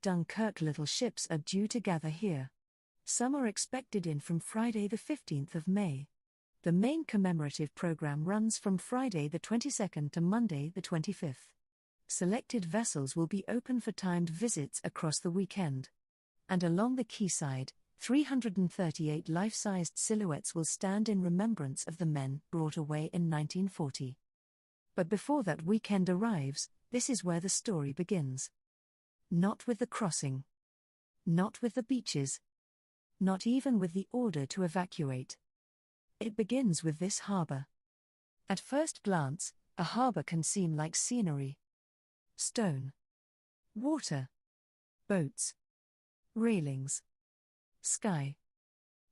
Dunkirk little ships are due to gather here. Some are expected in from Friday the 15th of May. The main commemorative program runs from Friday the 22nd to Monday the 25th. Selected vessels will be open for timed visits across the weekend. And along the quayside, 338 life-sized silhouettes will stand in remembrance of the men brought away in 1940. But before that weekend arrives, this is where the story begins. Not with the crossing. Not with the beaches. Not even with the order to evacuate. It begins with this harbour. At first glance, a harbour can seem like scenery. Stone. Water. Boats. Railings. Sky.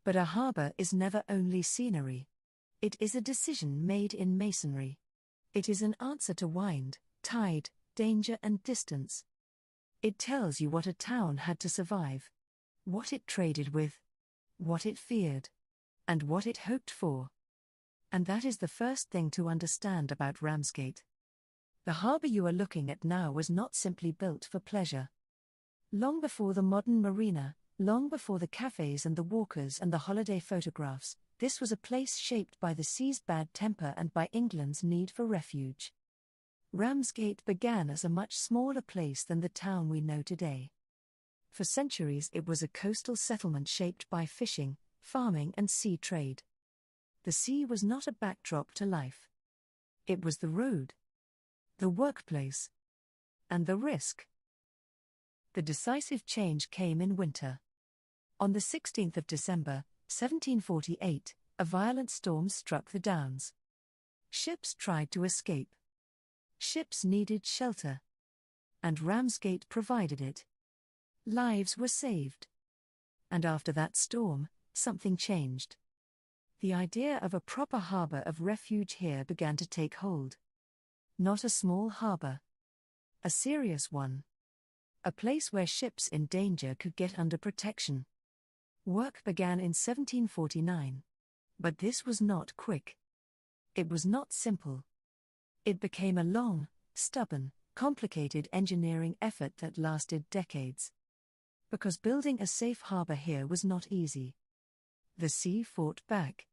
But a harbour is never only scenery. It is a decision made in masonry. It is an answer to wind, tide, danger and distance. It tells you what a town had to survive, what it traded with, what it feared, and what it hoped for. And that is the first thing to understand about Ramsgate. The harbour you are looking at now was not simply built for pleasure. Long before the modern marina, long before the cafes and the walkers and the holiday photographs, this was a place shaped by the sea's bad temper and by England's need for refuge. Ramsgate began as a much smaller place than the town we know today. For centuries it was a coastal settlement shaped by fishing, farming and sea trade. The sea was not a backdrop to life. It was the road, the workplace, and the risk. The decisive change came in winter. On the 16th of December, 1748, a violent storm struck the Downs. Ships tried to escape. Ships needed shelter. And Ramsgate provided it. Lives were saved. And after that storm, something changed. The idea of a proper harbour of refuge here began to take hold. Not a small harbour. A serious one. A place where ships in danger could get under protection. Work began in 1749. But this was not quick. It was not simple. It became a long, stubborn, complicated engineering effort that lasted decades. Because building a safe harbour here was not easy. The sea fought back.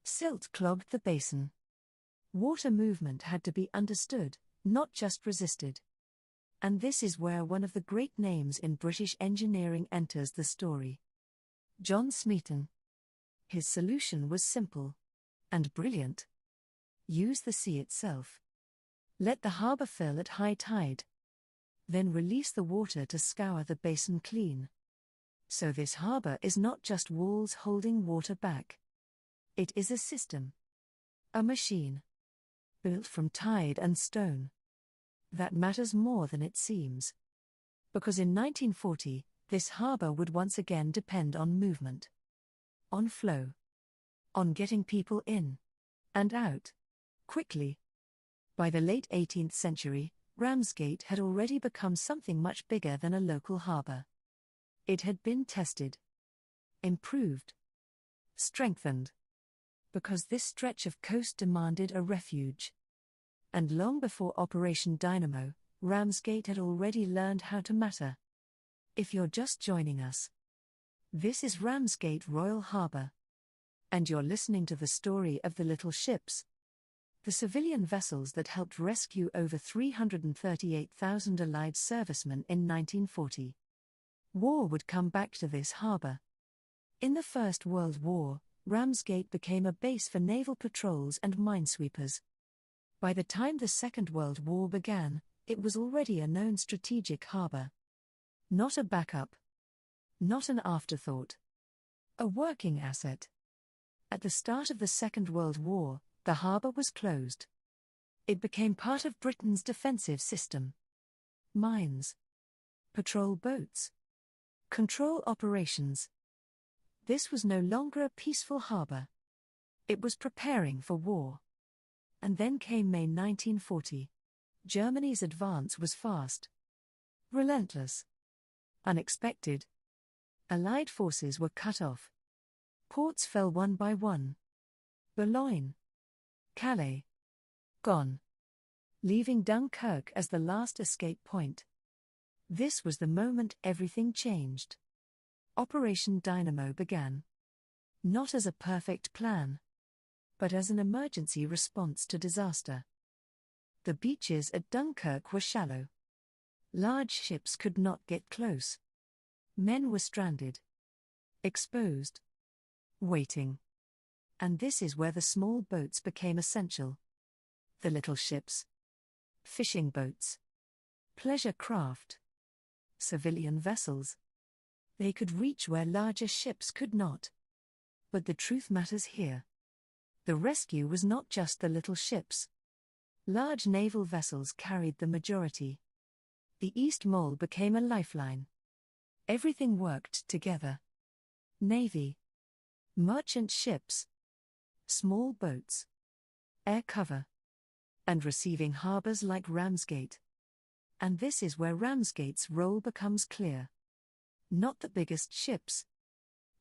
Silt clogged the basin. Water movement had to be understood, not just resisted. And this is where one of the great names in British engineering enters the story. John Smeaton. His solution was simple. And brilliant. Use the sea itself. Let the harbour fill at high tide. Then release the water to scour the basin clean. So this harbour is not just walls holding water back. It is a system. A machine. Built from tide and stone. That matters more than it seems. Because in 1940, this harbour would once again depend on movement. On flow. On getting people in. And out. Quickly. By the late 18th century, Ramsgate had already become something much bigger than a local harbour. It had been tested. Improved. Strengthened. Because this stretch of coast demanded a refuge. And long before Operation Dynamo, Ramsgate had already learned how to matter. If you're just joining us, this is Ramsgate Royal Harbour. And you're listening to the story of the little ships. The civilian vessels that helped rescue over 338,000 Allied servicemen in 1940. War would come back to this harbour. In the First World War, Ramsgate became a base for naval patrols and minesweepers. By the time the Second World War began, it was already a known strategic harbour. Not a backup. Not an afterthought. A working asset. At the start of the Second World War, the harbour was closed. It became part of Britain's defensive system. Mines. Patrol boats. Control operations. This was no longer a peaceful harbour. It was preparing for war. And then came May 1940. Germany's advance was fast. Relentless. Unexpected. Allied forces were cut off. Ports fell one by one. Boulogne. Calais. Gone. Leaving Dunkirk as the last escape point. This was the moment everything changed. Operation Dynamo began. Not as a perfect plan, but as an emergency response to disaster. The beaches at Dunkirk were shallow. Large ships could not get close. Men were stranded, exposed, waiting. And this is where the small boats became essential. The little ships, fishing boats, pleasure craft, civilian vessels. They could reach where larger ships could not. But the truth matters here. The rescue was not just the little ships. Large naval vessels carried the majority. The East Mole became a lifeline. Everything worked together. Navy, merchant ships, small boats, air cover, and receiving harbours like Ramsgate. And this is where Ramsgate's role becomes clear. Not the biggest ships,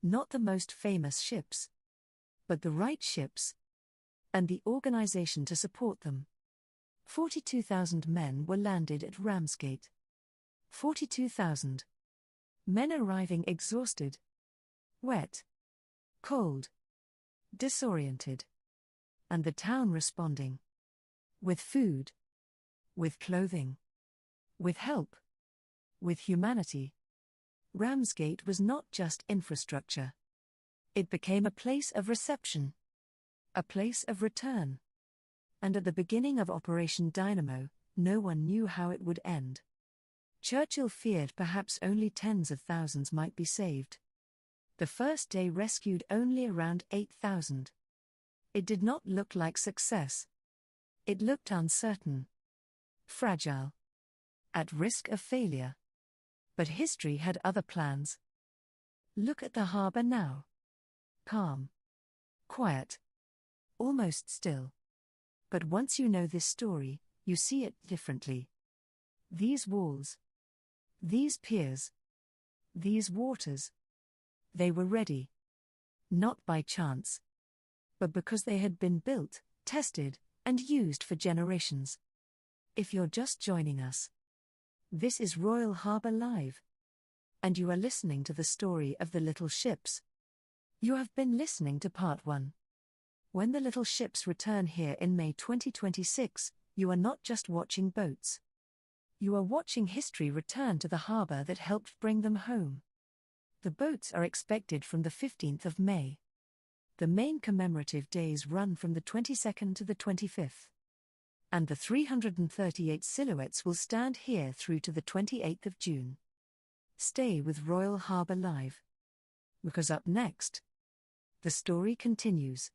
not the most famous ships, but the right ships, and the organisation to support them. 42,000 men were landed at Ramsgate. 42,000. Men arriving exhausted, wet, cold, disoriented. And the town responding. With food, with clothing, with help, with humanity. Ramsgate was not just infrastructure. It became a place of reception, a place of return. And at the beginning of Operation Dynamo, no one knew how it would end. Churchill feared perhaps only tens of thousands might be saved. The first day rescued only around 8,000. It did not look like success. It looked uncertain, fragile, at risk of failure. But history had other plans. Look at the harbour now. Calm, quiet, almost still. But once you know this story, you see it differently. These walls, these piers, these waters, they were ready. Not by chance, but because they had been built, tested, and used for generations. If you're just joining us, this is Royal Harbour Live. And you are listening to the story of the little ships. You have been listening to part 1. When the little ships return here in May 2026, you are not just watching boats. You are watching history return to the harbour that helped bring them home. The boats are expected from the 15th of May. The main commemorative days run from the 22nd to the 25th. And the 338 silhouettes will stand here through to the 28th of June. Stay with Royal Harbour Live. Because up next, the story continues.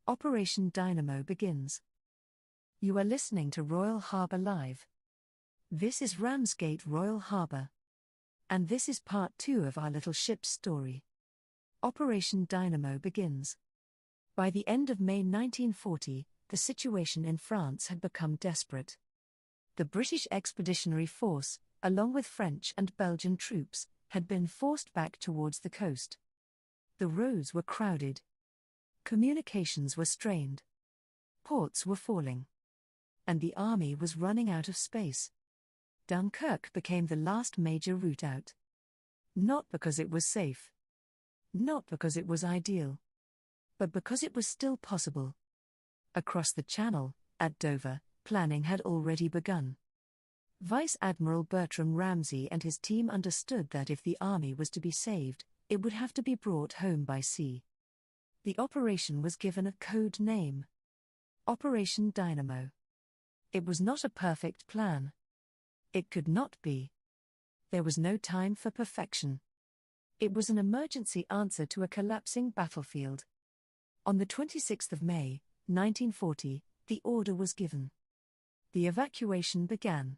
Operation Dynamo begins. You are listening to Royal Harbour Live. This is Ramsgate Royal Harbour. And this is part 2 of our little ship's story. Operation Dynamo begins. By the end of May 1940, the situation in France had become desperate. The British Expeditionary Force, along with French and Belgian troops, had been forced back towards the coast. The roads were crowded. Communications were strained. Ports were falling. And the army was running out of space. Dunkirk became the last major route out. Not because it was safe. Not because it was ideal. But because it was still possible. Across the Channel, at Dover, planning had already begun. Vice Admiral Bertram Ramsay and his team understood that if the army was to be saved, it would have to be brought home by sea. The operation was given a code name. Operation Dynamo. It was not a perfect plan. It could not be. There was no time for perfection. It was an emergency answer to a collapsing battlefield. On the 26th of May, 1940, the order was given. The evacuation began.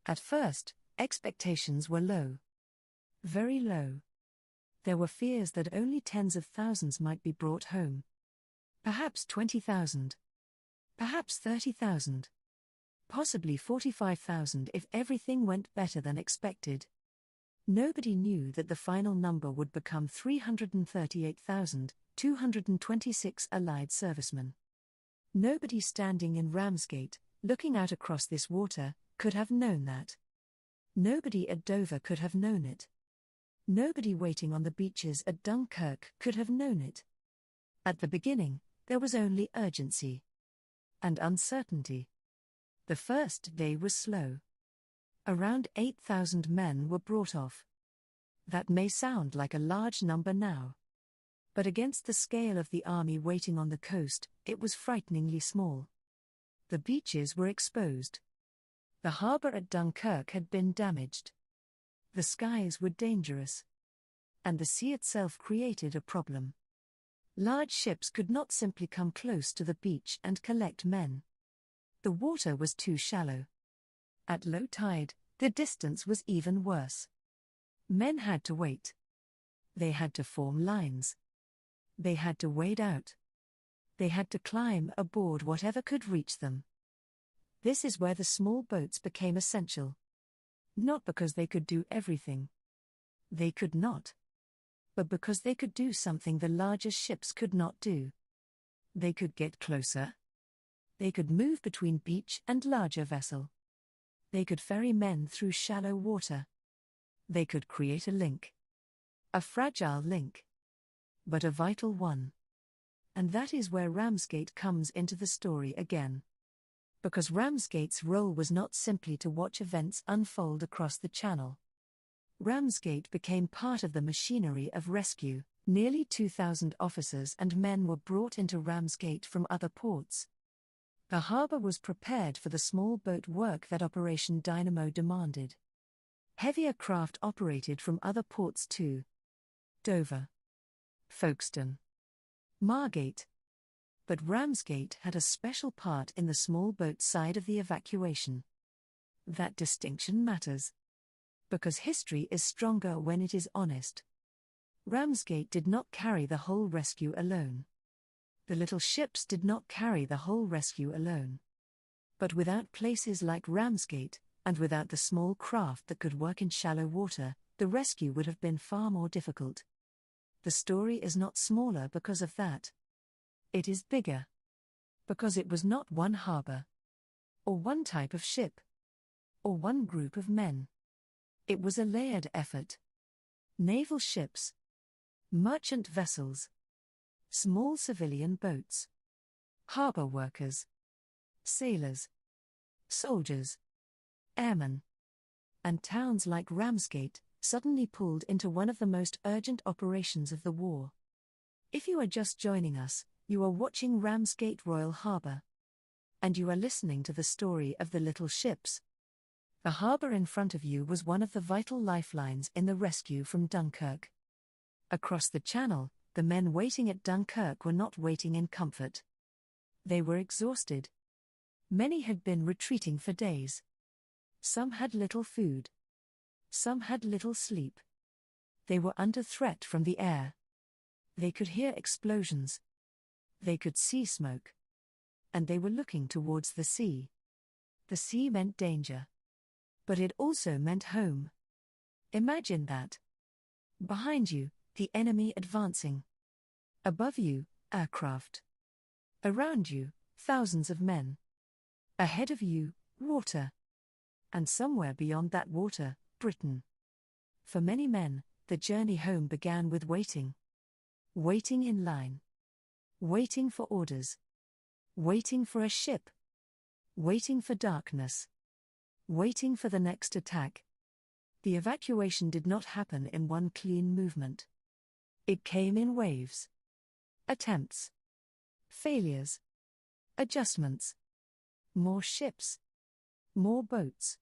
At first, expectations were low. Very low. There were fears that only tens of thousands might be brought home. Perhaps 20,000. Perhaps 30,000. Possibly 45,000 if everything went better than expected. Nobody knew that the final number would become 338,226 Allied servicemen. Nobody standing in Ramsgate, looking out across this water, could have known that. Nobody at Dover could have known it. Nobody waiting on the beaches at Dunkirk could have known it. At the beginning, there was only urgency and uncertainty. The first day was slow. Around 8,000 men were brought off. That may sound like a large number now. But against the scale of the army waiting on the coast, it was frighteningly small. The beaches were exposed. The harbour at Dunkirk had been damaged. The skies were dangerous. And the sea itself created a problem. Large ships could not simply come close to the beach and collect men. The water was too shallow. At low tide, the distance was even worse. Men had to wait. They had to form lines. They had to wade out. They had to climb aboard whatever could reach them. This is where the small boats became essential. Not because they could do everything. They could not. But because they could do something the larger ships could not do. They could get closer. They could move between beach and larger vessel. They could ferry men through shallow water. They could create a link. A fragile link. But a vital one. And that is where Ramsgate comes into the story again. Because Ramsgate's role was not simply to watch events unfold across the channel. Ramsgate became part of the machinery of rescue. Nearly 2,000 officers and men were brought into Ramsgate from other ports. The harbour was prepared for the small boat work that Operation Dynamo demanded. Heavier craft operated from other ports too. Dover, Folkestone, Margate. But Ramsgate had a special part in the small boat side of the evacuation. That distinction matters. Because history is stronger when it is honest. Ramsgate did not carry the whole rescue alone. The little ships did not carry the whole rescue alone. But without places like Ramsgate, and without the small craft that could work in shallow water, the rescue would have been far more difficult. The story is not smaller because of that. It is bigger. Because it was not one harbour. Or one type of ship. Or one group of men. It was a layered effort. Naval ships. Merchant vessels. Small civilian boats. Harbour workers. Sailors. Soldiers. Airmen. And towns like Ramsgate, suddenly pulled into one of the most urgent operations of the war. If you are just joining us, you are watching Ramsgate Royal Harbour. And you are listening to the story of the little ships. The harbour in front of you was one of the vital lifelines in the rescue from Dunkirk. Across the channel, the men waiting at Dunkirk were not waiting in comfort. They were exhausted. Many had been retreating for days. Some had little food. Some had little sleep. They were under threat from the air. They could hear explosions. They could see smoke. And they were looking towards the sea. The sea meant danger. But it also meant home. Imagine that. Behind you, the enemy advancing. Above you, aircraft. Around you, thousands of men. Ahead of you, water. And somewhere beyond that water, Britain. For many men, the journey home began with waiting. Waiting in line. Waiting for orders. Waiting for a ship. Waiting for darkness. Waiting for the next attack. The evacuation did not happen in one clean movement. It came in waves. Attempts. Failures. Adjustments. More ships. More boats.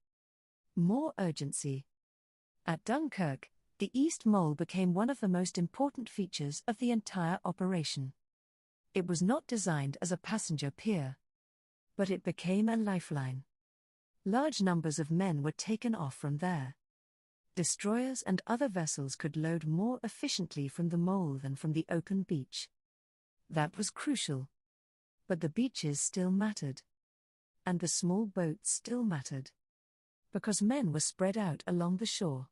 More urgency. At Dunkirk, the East Mole became one of the most important features of the entire operation. It was not designed as a passenger pier. But it became a lifeline. Large numbers of men were taken off from there. Destroyers and other vessels could load more efficiently from the mole than from the open beach. That was crucial. But the beaches still mattered. And the small boats still mattered. Because men were spread out along the shore.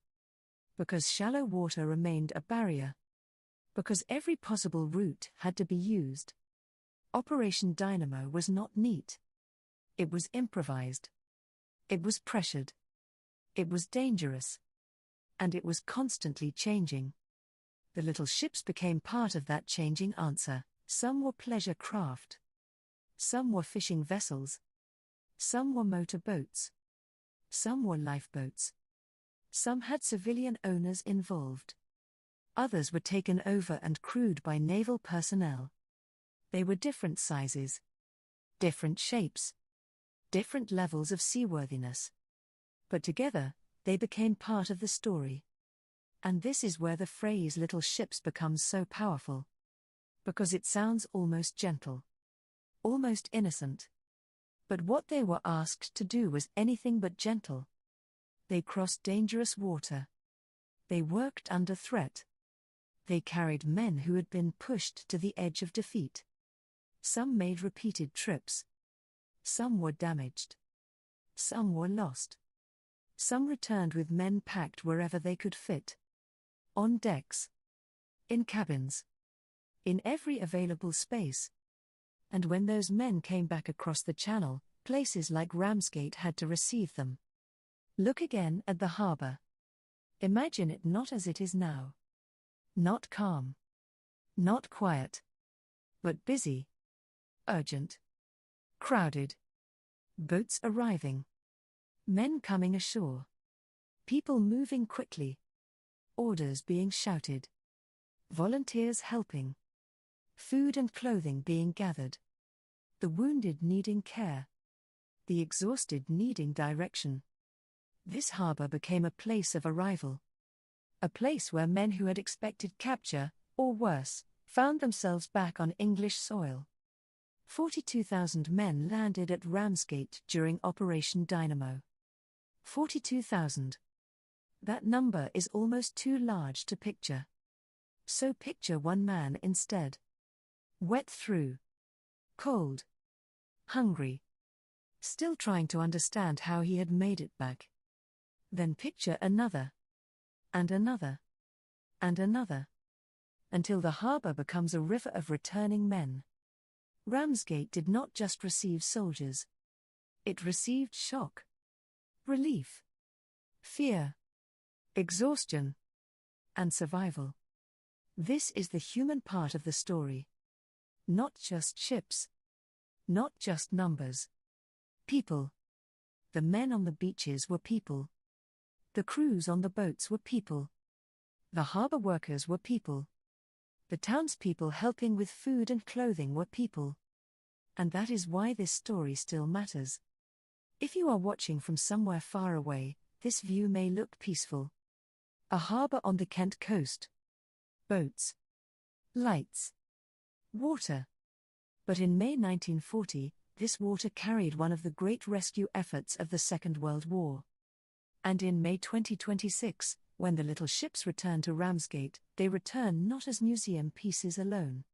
Because shallow water remained a barrier. Because every possible route had to be used. Operation Dynamo was not neat. It was improvised. It was pressured. It was dangerous. And it was constantly changing. The little ships became part of that changing answer. Some were pleasure craft. Some were fishing vessels. Some were motor boats. Some were lifeboats. Some had civilian owners involved. Others were taken over and crewed by naval personnel. They were different sizes, different shapes, different levels of seaworthiness. But together, they became part of the story. And this is where the phrase little ships becomes so powerful. Because it sounds almost gentle, almost innocent. But what they were asked to do was anything but gentle. They crossed dangerous water. They worked under threat. They carried men who had been pushed to the edge of defeat. Some made repeated trips. Some were damaged. Some were lost. Some returned with men packed wherever they could fit. On decks. In cabins. In every available space. And when those men came back across the channel, places like Ramsgate had to receive them. Look again at the harbour. Imagine it not as it is now. Not calm. Not quiet. But busy. Urgent. Crowded. Boats arriving. Men coming ashore. People moving quickly. Orders being shouted. Volunteers helping. Food and clothing being gathered. The wounded needing care. The exhausted needing direction. This harbour became a place of arrival. A place where men who had expected capture, or worse, found themselves back on English soil. 42,000 men landed at Ramsgate during Operation Dynamo. 42,000. That number is almost too large to picture. So picture one man instead. Wet through. Cold. Hungry. Still trying to understand how he had made it back. Then picture another. And another. And another. Until the harbour becomes a river of returning men. Ramsgate did not just receive soldiers. It received shock. Relief. Fear. Exhaustion. And survival. This is the human part of the story. Not just ships. Not just numbers. People. The men on the beaches were people. The crews on the boats were people. The harbour workers were people. The townspeople helping with food and clothing were people. And that is why this story still matters. If you are watching from somewhere far away, this view may look peaceful. A harbour on the Kent coast. Boats. Lights. Water. But in May 1940, this water carried one of the great rescue efforts of the Second World War. And in May 2026, when the little ships return to Ramsgate, they return not as museum pieces alone.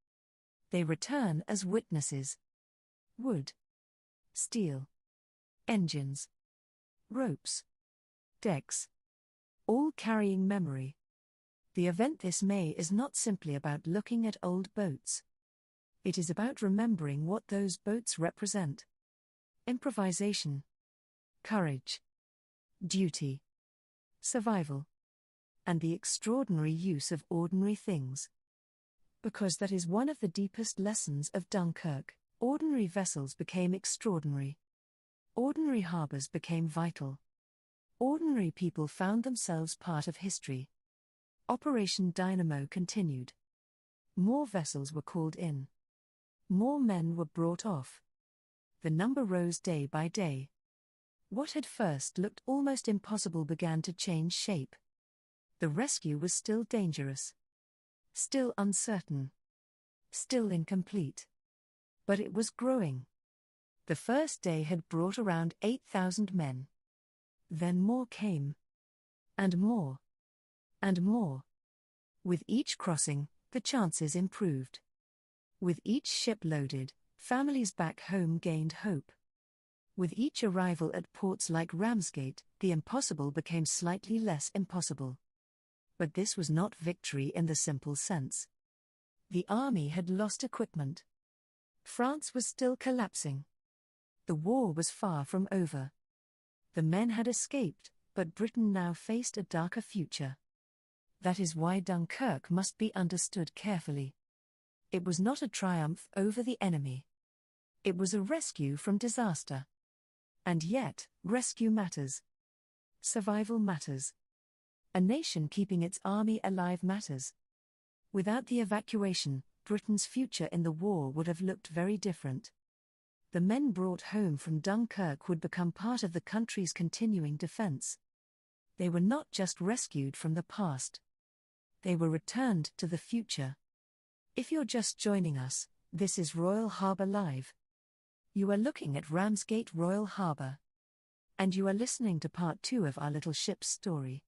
They return as witnesses. Wood. Steel. Engines. Ropes. Decks. All carrying memory. The event this May is not simply about looking at old boats. It is about remembering what those boats represent. Improvisation. Courage. Duty. Survival. And the extraordinary use of ordinary things. Because that is one of the deepest lessons of Dunkirk. Ordinary vessels became extraordinary. Ordinary harbours became vital. Ordinary people found themselves part of history. Operation Dynamo continued. More vessels were called in. More men were brought off. The number rose day by day. What had first looked almost impossible began to change shape. The rescue was still dangerous. Still uncertain. Still incomplete. But it was growing. The first day had brought around 8,000 men. Then more came. And more. And more. With each crossing, the chances improved. With each ship loaded, families back home gained hope. With each arrival at ports like Ramsgate, the impossible became slightly less impossible. But this was not victory in the simple sense. The army had lost equipment. France was still collapsing. The war was far from over. The men had escaped, But Britain now faced a darker future. That is why Dunkirk must be understood carefully. It was not a triumph over the enemy. It was a rescue from disaster. And yet, rescue matters. Survival matters. A nation keeping its army alive matters. Without the evacuation, Britain's future in the war would have looked very different. The men brought home from Dunkirk would become part of the country's continuing defense. They were not just rescued from the past. They were returned to the future. If you're just joining us, this is Royal Harbour Live. You are looking at Ramsgate Royal Harbour. And you are listening to part 2 of our little ship's story.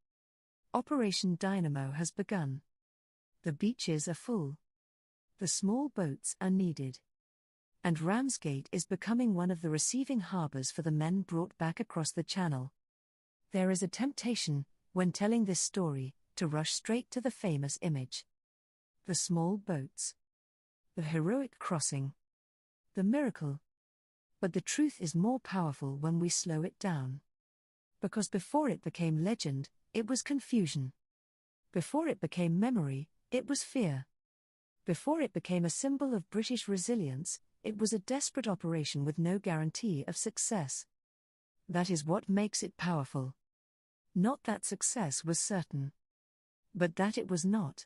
Operation Dynamo has begun. The beaches are full. The small boats are needed. And Ramsgate is becoming one of the receiving harbours for the men brought back across the channel. There is a temptation, when telling this story, to rush straight to the famous image. The small boats. The heroic crossing. The miracle. But the truth is more powerful when we slow it down. Because before it became legend, it was confusion. Before it became memory, it was fear. Before it became a symbol of British resilience, it was a desperate operation with no guarantee of success. That is what makes it powerful. Not that success was certain, but that it was not.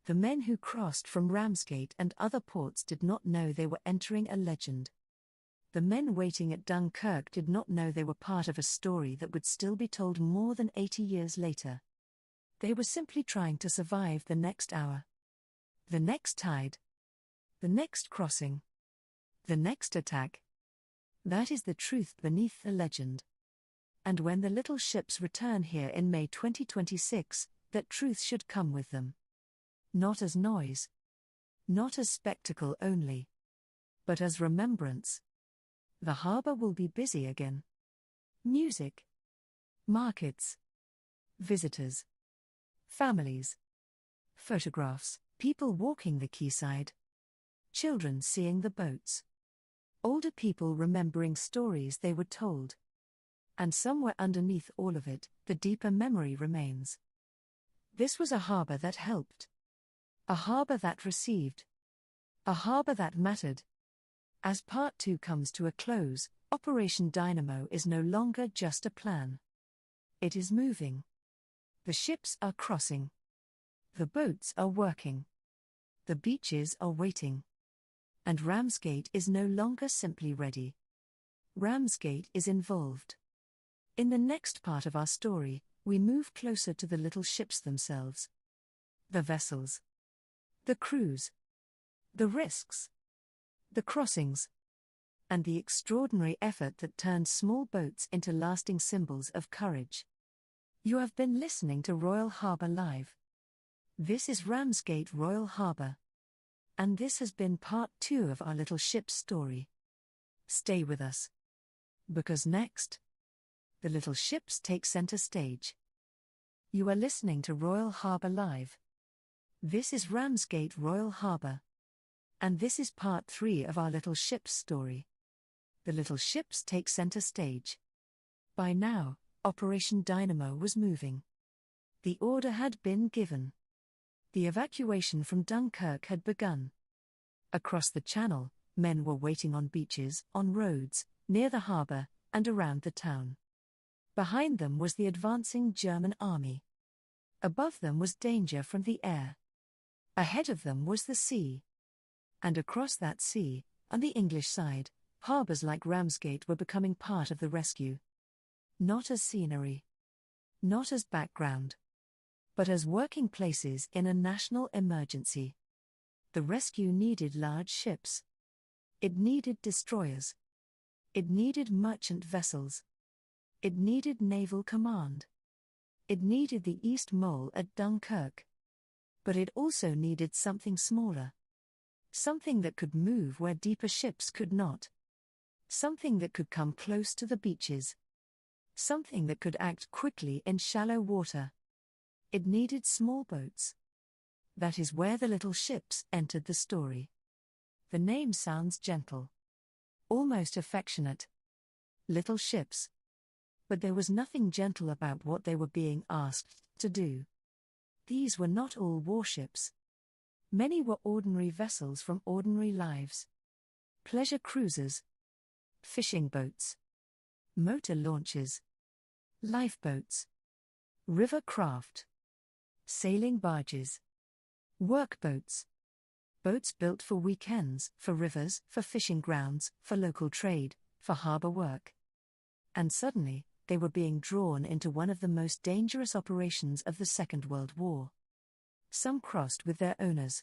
The men who crossed from Ramsgate and other ports did not know they were entering a legend. The men waiting at Dunkirk did not know they were part of a story that would still be told more than 80 years later. They were simply trying to survive the next hour. The next tide. The next crossing. The next attack. That is the truth beneath the legend. And when the little ships return here in May 2026, that truth should come with them. Not as noise. Not as spectacle only. But as remembrance. The harbour will be busy again. Music. Markets. Visitors. Families. Photographs, people walking the quayside. Children seeing the boats. Older people remembering stories they were told. And somewhere underneath all of it, the deeper memory remains. This was a harbour that helped. A harbour that received. A harbour that mattered. As part 2 comes to a close, Operation Dynamo is no longer just a plan. It is moving. The ships are crossing. The boats are working. The beaches are waiting. And Ramsgate is no longer simply ready. Ramsgate is involved. In the next part of our story, we move closer to the little ships themselves. The vessels. The crews. The risks. The crossings. And the extraordinary effort that turned small boats into lasting symbols of courage. You have been listening to Royal Harbour Live. This is Ramsgate Royal Harbour. And this has been part 2 of our little ship's story. Stay with us. Because next, the little ships take centre stage. You are listening to Royal Harbour Live. This is Ramsgate Royal Harbour. And this is part 3 of our little ship's story. The little ships take centre stage. By now, Operation Dynamo was moving. The order had been given. The evacuation from Dunkirk had begun. Across the channel, men were waiting on beaches, on roads, near the harbour, and around the town. Behind them was the advancing German army. Above them was danger from the air. Ahead of them was the sea. And across that sea, on the English side, harbours like Ramsgate were becoming part of the rescue. Not as scenery. Not as background. But as working places in a national emergency. The rescue needed large ships. It needed destroyers. It needed merchant vessels. It needed naval command. It needed the East Mole at Dunkirk. But it also needed something smaller. Something that could move where deeper ships could not. Something that could come close to the beaches. Something that could act quickly in shallow water. It needed small boats. That is where the little ships entered the story. The name sounds gentle. Almost affectionate. Little ships. But there was nothing gentle about what they were being asked to do. These were not all warships. Many were ordinary vessels from ordinary lives. Pleasure cruisers, fishing boats, motor launches, lifeboats, river craft, sailing barges, workboats, boats built for weekends, for rivers, for fishing grounds, for local trade, for harbour work. And suddenly, they were being drawn into one of the most dangerous operations of the Second World War. Some crossed with their owners.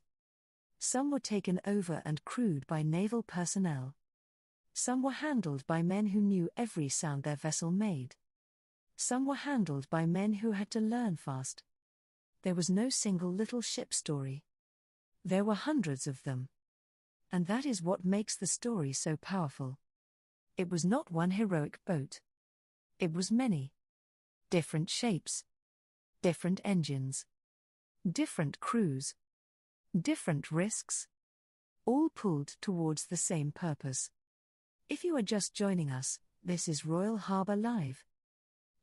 Some were taken over and crewed by naval personnel. Some were handled by men who knew every sound their vessel made. Some were handled by men who had to learn fast. There was no single little ship story. There were hundreds of them. And that is what makes the story so powerful. It was not one heroic boat. It was many. Different shapes. Different engines. Different crews. Different risks. All pulled towards the same purpose. If you are just joining us, this is Royal Harbour Live.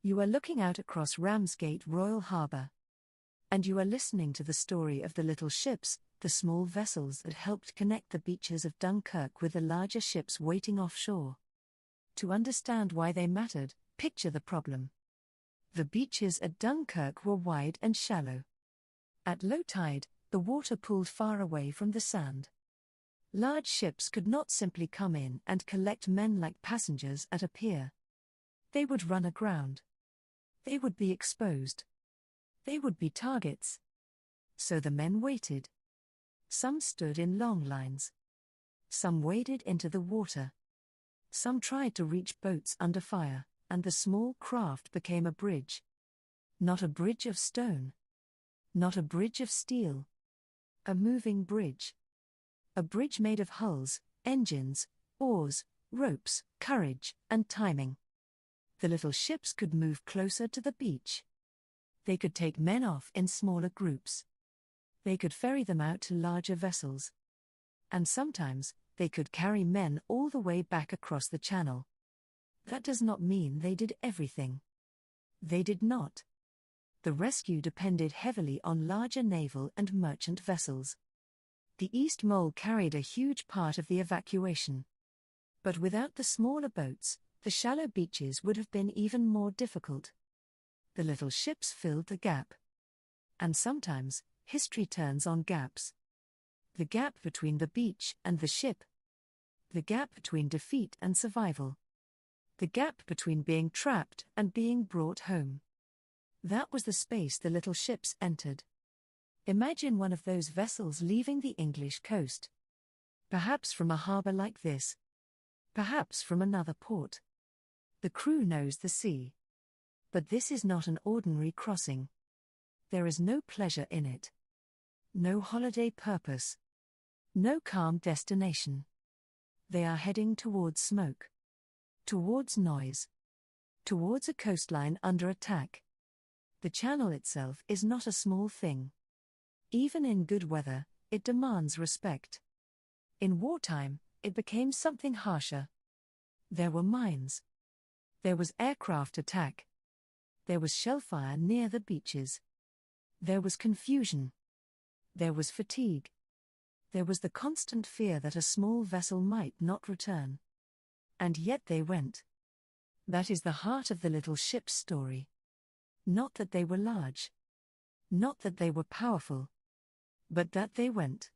You are looking out across Ramsgate Royal Harbour. And you are listening to the story of the little ships, the small vessels that helped connect the beaches of Dunkirk with the larger ships waiting offshore. To understand why they mattered, picture the problem. The beaches at Dunkirk were wide and shallow. At low tide, the water pulled far away from the sand. Large ships could not simply come in and collect men like passengers at a pier. They would run aground. They would be exposed. They would be targets. So the men waited. Some stood in long lines. Some waded into the water. Some tried to reach boats under fire, and the small craft became a bridge. Not a bridge of stone. Not a bridge of steel. A moving bridge. A bridge made of hulls, engines, oars, ropes, courage, and timing. The little ships could move closer to the beach. They could take men off in smaller groups. They could ferry them out to larger vessels. And sometimes, they could carry men all the way back across the channel. That does not mean they did everything. They did not. The rescue depended heavily on larger naval and merchant vessels. The East Mole carried a huge part of the evacuation. But without the smaller boats, the shallow beaches would have been even more difficult. The little ships filled the gap. And sometimes, history turns on gaps. The gap between the beach and the ship. The gap between defeat and survival. The gap between being trapped and being brought home. That was the space the little ships entered. Imagine one of those vessels leaving the English coast. Perhaps from a harbour like this. Perhaps from another port. The crew knows the sea. But this is not an ordinary crossing. There is no pleasure in it. No holiday purpose. No calm destination. They are heading towards smoke. Towards noise. Towards a coastline under attack. The channel itself is not a small thing. Even in good weather, it demands respect. In wartime, it became something harsher. There were mines. There was aircraft attack. There was shellfire near the beaches. There was confusion. There was fatigue. There was the constant fear that a small vessel might not return. And yet they went. That is the heart of the little ship's story. Not that they were large. Not that they were powerful. But that they went.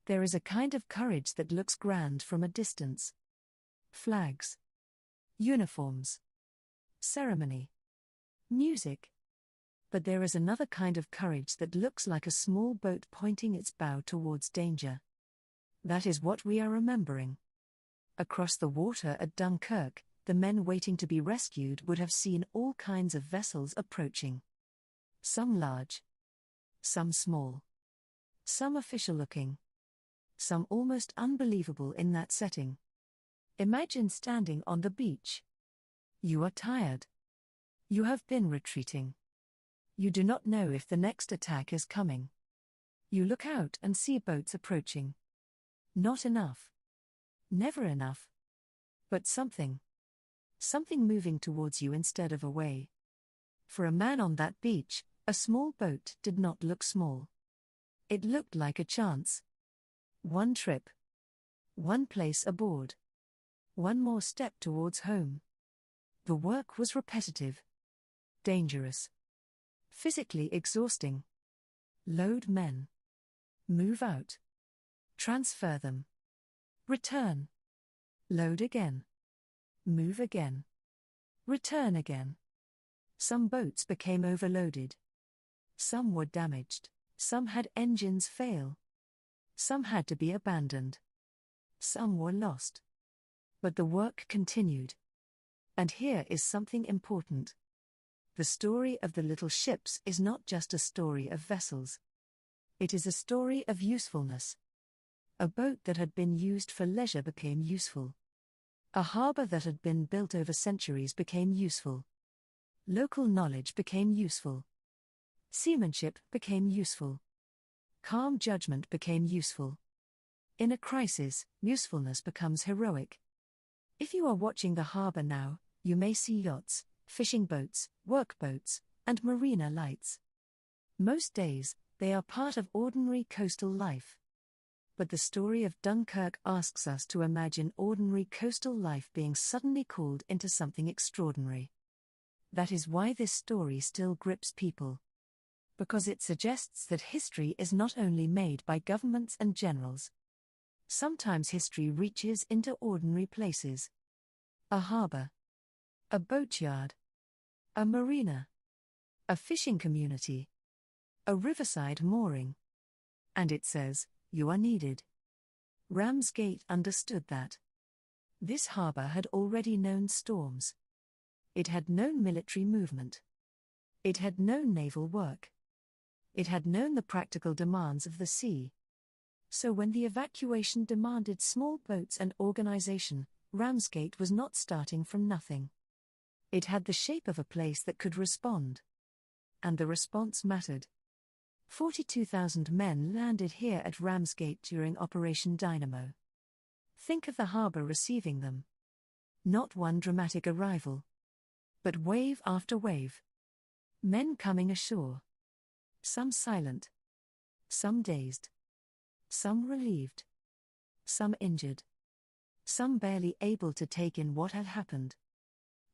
There is a kind of courage that looks grand from a distance. Flags. Uniforms. Ceremony. Music. But there is another kind of courage that looks like a small boat pointing its bow towards danger. That is what we are remembering. Across the water at Dunkirk, the men waiting to be rescued would have seen all kinds of vessels approaching. Some large. Some small. Some official-looking. Some almost unbelievable in that setting. Imagine standing on the beach. You are tired. You have been retreating. You do not know if the next attack is coming. You look out and see boats approaching. Not enough. Never enough. But something. something moving towards you instead of away. For a man on that beach, a small boat did not look small. It looked like a chance. One trip. One place aboard. One more step towards home. The work was repetitive. Dangerous. Physically exhausting. Load men. Move out. Transfer them. Return. Load again. Move again. Return again. Some boats became overloaded. Some were damaged. Some had engines fail. Some had to be abandoned. Some were lost. But the work continued. And here is something important. The story of the little ships is not just a story of vessels. It is a story of usefulness. A boat that had been used for leisure became useful. A harbour that had been built over centuries became useful. Local knowledge became useful. Seamanship became useful. Calm judgment became useful. In a crisis, usefulness becomes heroic. If you are watching the harbour now, you may see yachts, fishing boats, workboats, and marina lights. Most days, they are part of ordinary coastal life. But the story of Dunkirk asks us to imagine ordinary coastal life being suddenly called into something extraordinary. That is why this story still grips people. Because it suggests that history is not only made by governments and generals. Sometimes history reaches into ordinary places. A harbour. A boatyard. A marina. A fishing community. A riverside mooring. And it says, you are needed. Ramsgate understood that. This harbour had already known storms. It had known military movement. It had known naval work. It had known the practical demands of the sea. So when the evacuation demanded small boats and organization, Ramsgate was not starting from nothing. It had the shape of a place that could respond. And the response mattered. 42,000 men landed here at Ramsgate during Operation Dynamo. Think of the harbour receiving them. Not one dramatic arrival. But wave after wave. Men coming ashore. Some silent. Some dazed. Some relieved. Some injured. Some barely able to take in what had happened.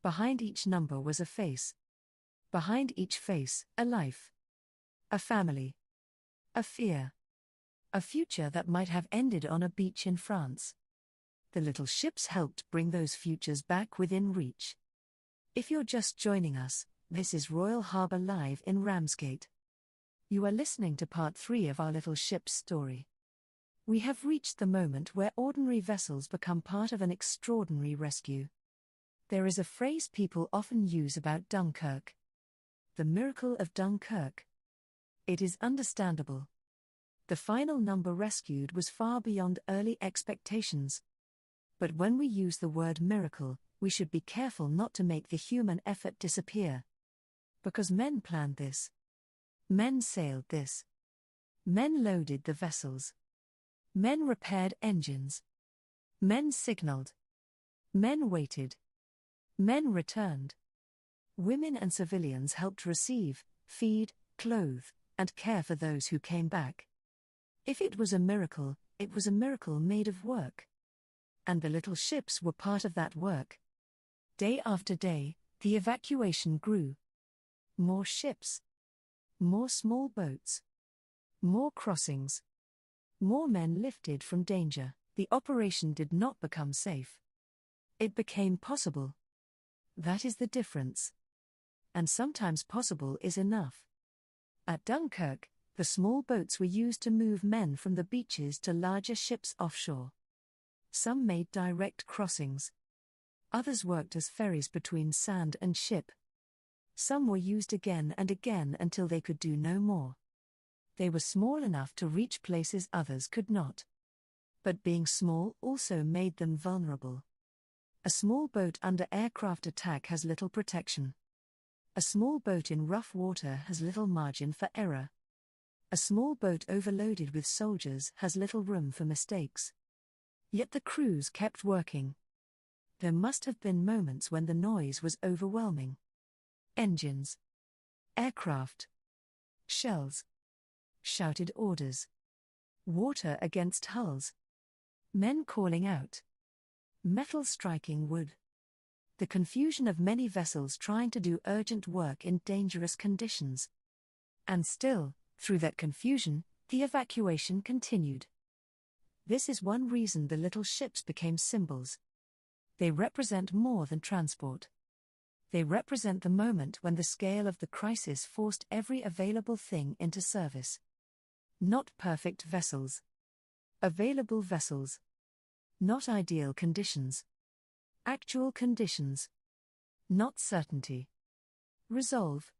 Behind each number was a face. Behind each face, a life. A family. A fear. A future that might have ended on a beach in France. The little ships helped bring those futures back within reach. If you're just joining us, this is Royal Harbour Live in Ramsgate. You are listening to part 3 of our little ship's story. We have reached the moment where ordinary vessels become part of an extraordinary rescue. There is a phrase people often use about Dunkirk. The miracle of Dunkirk. It is understandable. The final number rescued was far beyond early expectations. But when we use the word miracle, we should be careful not to make the human effort disappear. Because men planned this. Men sailed this. Men loaded the vessels. Men repaired engines. Men signaled. Men waited. Men returned. Women and civilians helped receive, feed, clothe, and care for those who came back. If it was a miracle made of work. And the little ships were part of that work. Day after day, the evacuation grew. More ships. More small boats. More crossings. More men lifted from danger. The operation did not become safe. It became possible. That is the difference. And sometimes possible is enough. At Dunkirk, the small boats were used to move men from the beaches to larger ships offshore. Some made direct crossings. Others worked as ferries between sand and ship. Some were used again and again until they could do no more. They were small enough to reach places others could not. But being small also made them vulnerable. A small boat under aircraft attack has little protection. A small boat in rough water has little margin for error. A small boat overloaded with soldiers has little room for mistakes. Yet the crews kept working. There must have been moments when the noise was overwhelming. Engines, aircraft, shells, shouted orders, water against hulls, men calling out, metal striking wood. The confusion of many vessels trying to do urgent work in dangerous conditions. And still, through that confusion, the evacuation continued. This is one reason the little ships became symbols. They represent more than transport. They represent the moment when the scale of the crisis forced every available thing into service. Not perfect vessels. Available vessels. Not ideal conditions. Actual conditions. Not certainty. Resolve.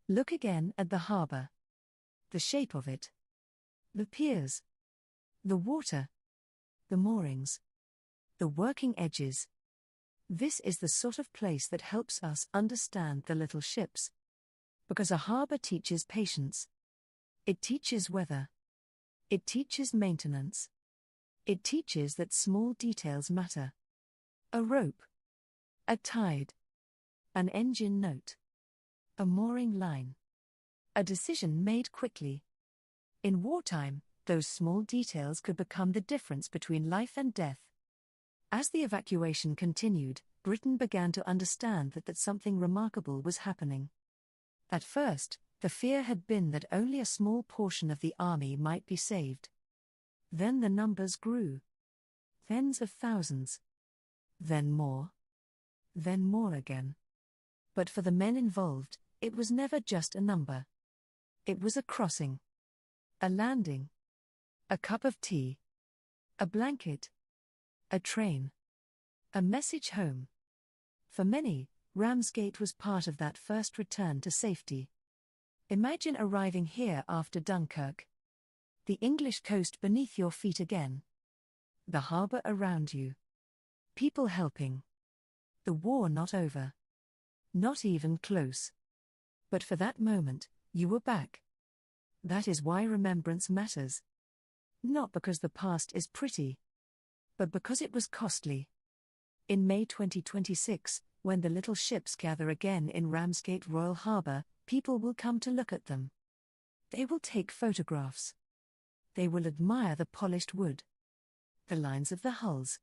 Look again at the harbour. The shape of it. The piers. The water. The moorings. The working edges. This is the sort of place that helps us understand the little ships. Because a harbour teaches patience. It teaches weather. It teaches maintenance. It teaches that small details matter. A rope. A tide. An engine note. A mooring line. A decision made quickly. In wartime, those small details could become the difference between life and death. As the evacuation continued, Britain began to understand that something remarkable was happening. At first, the fear had been that only a small portion of the army might be saved. Then the numbers grew. Tens of thousands. Then more. Then more again. But for the men involved, it was never just a number. It was a crossing. A landing. A cup of tea. A blanket. A train. A message home. For many, Ramsgate was part of that first return to safety. Imagine arriving here after Dunkirk. The English coast beneath your feet again. The harbour around you. People helping. The war not over. Not even close. But for that moment, you were back. That is why remembrance matters. Not because the past is pretty, but because it was costly. In May 2026, when the little ships gather again in Ramsgate Royal Harbour, people will come to look at them. They will take photographs. They will admire the polished wood. The lines of the hulls.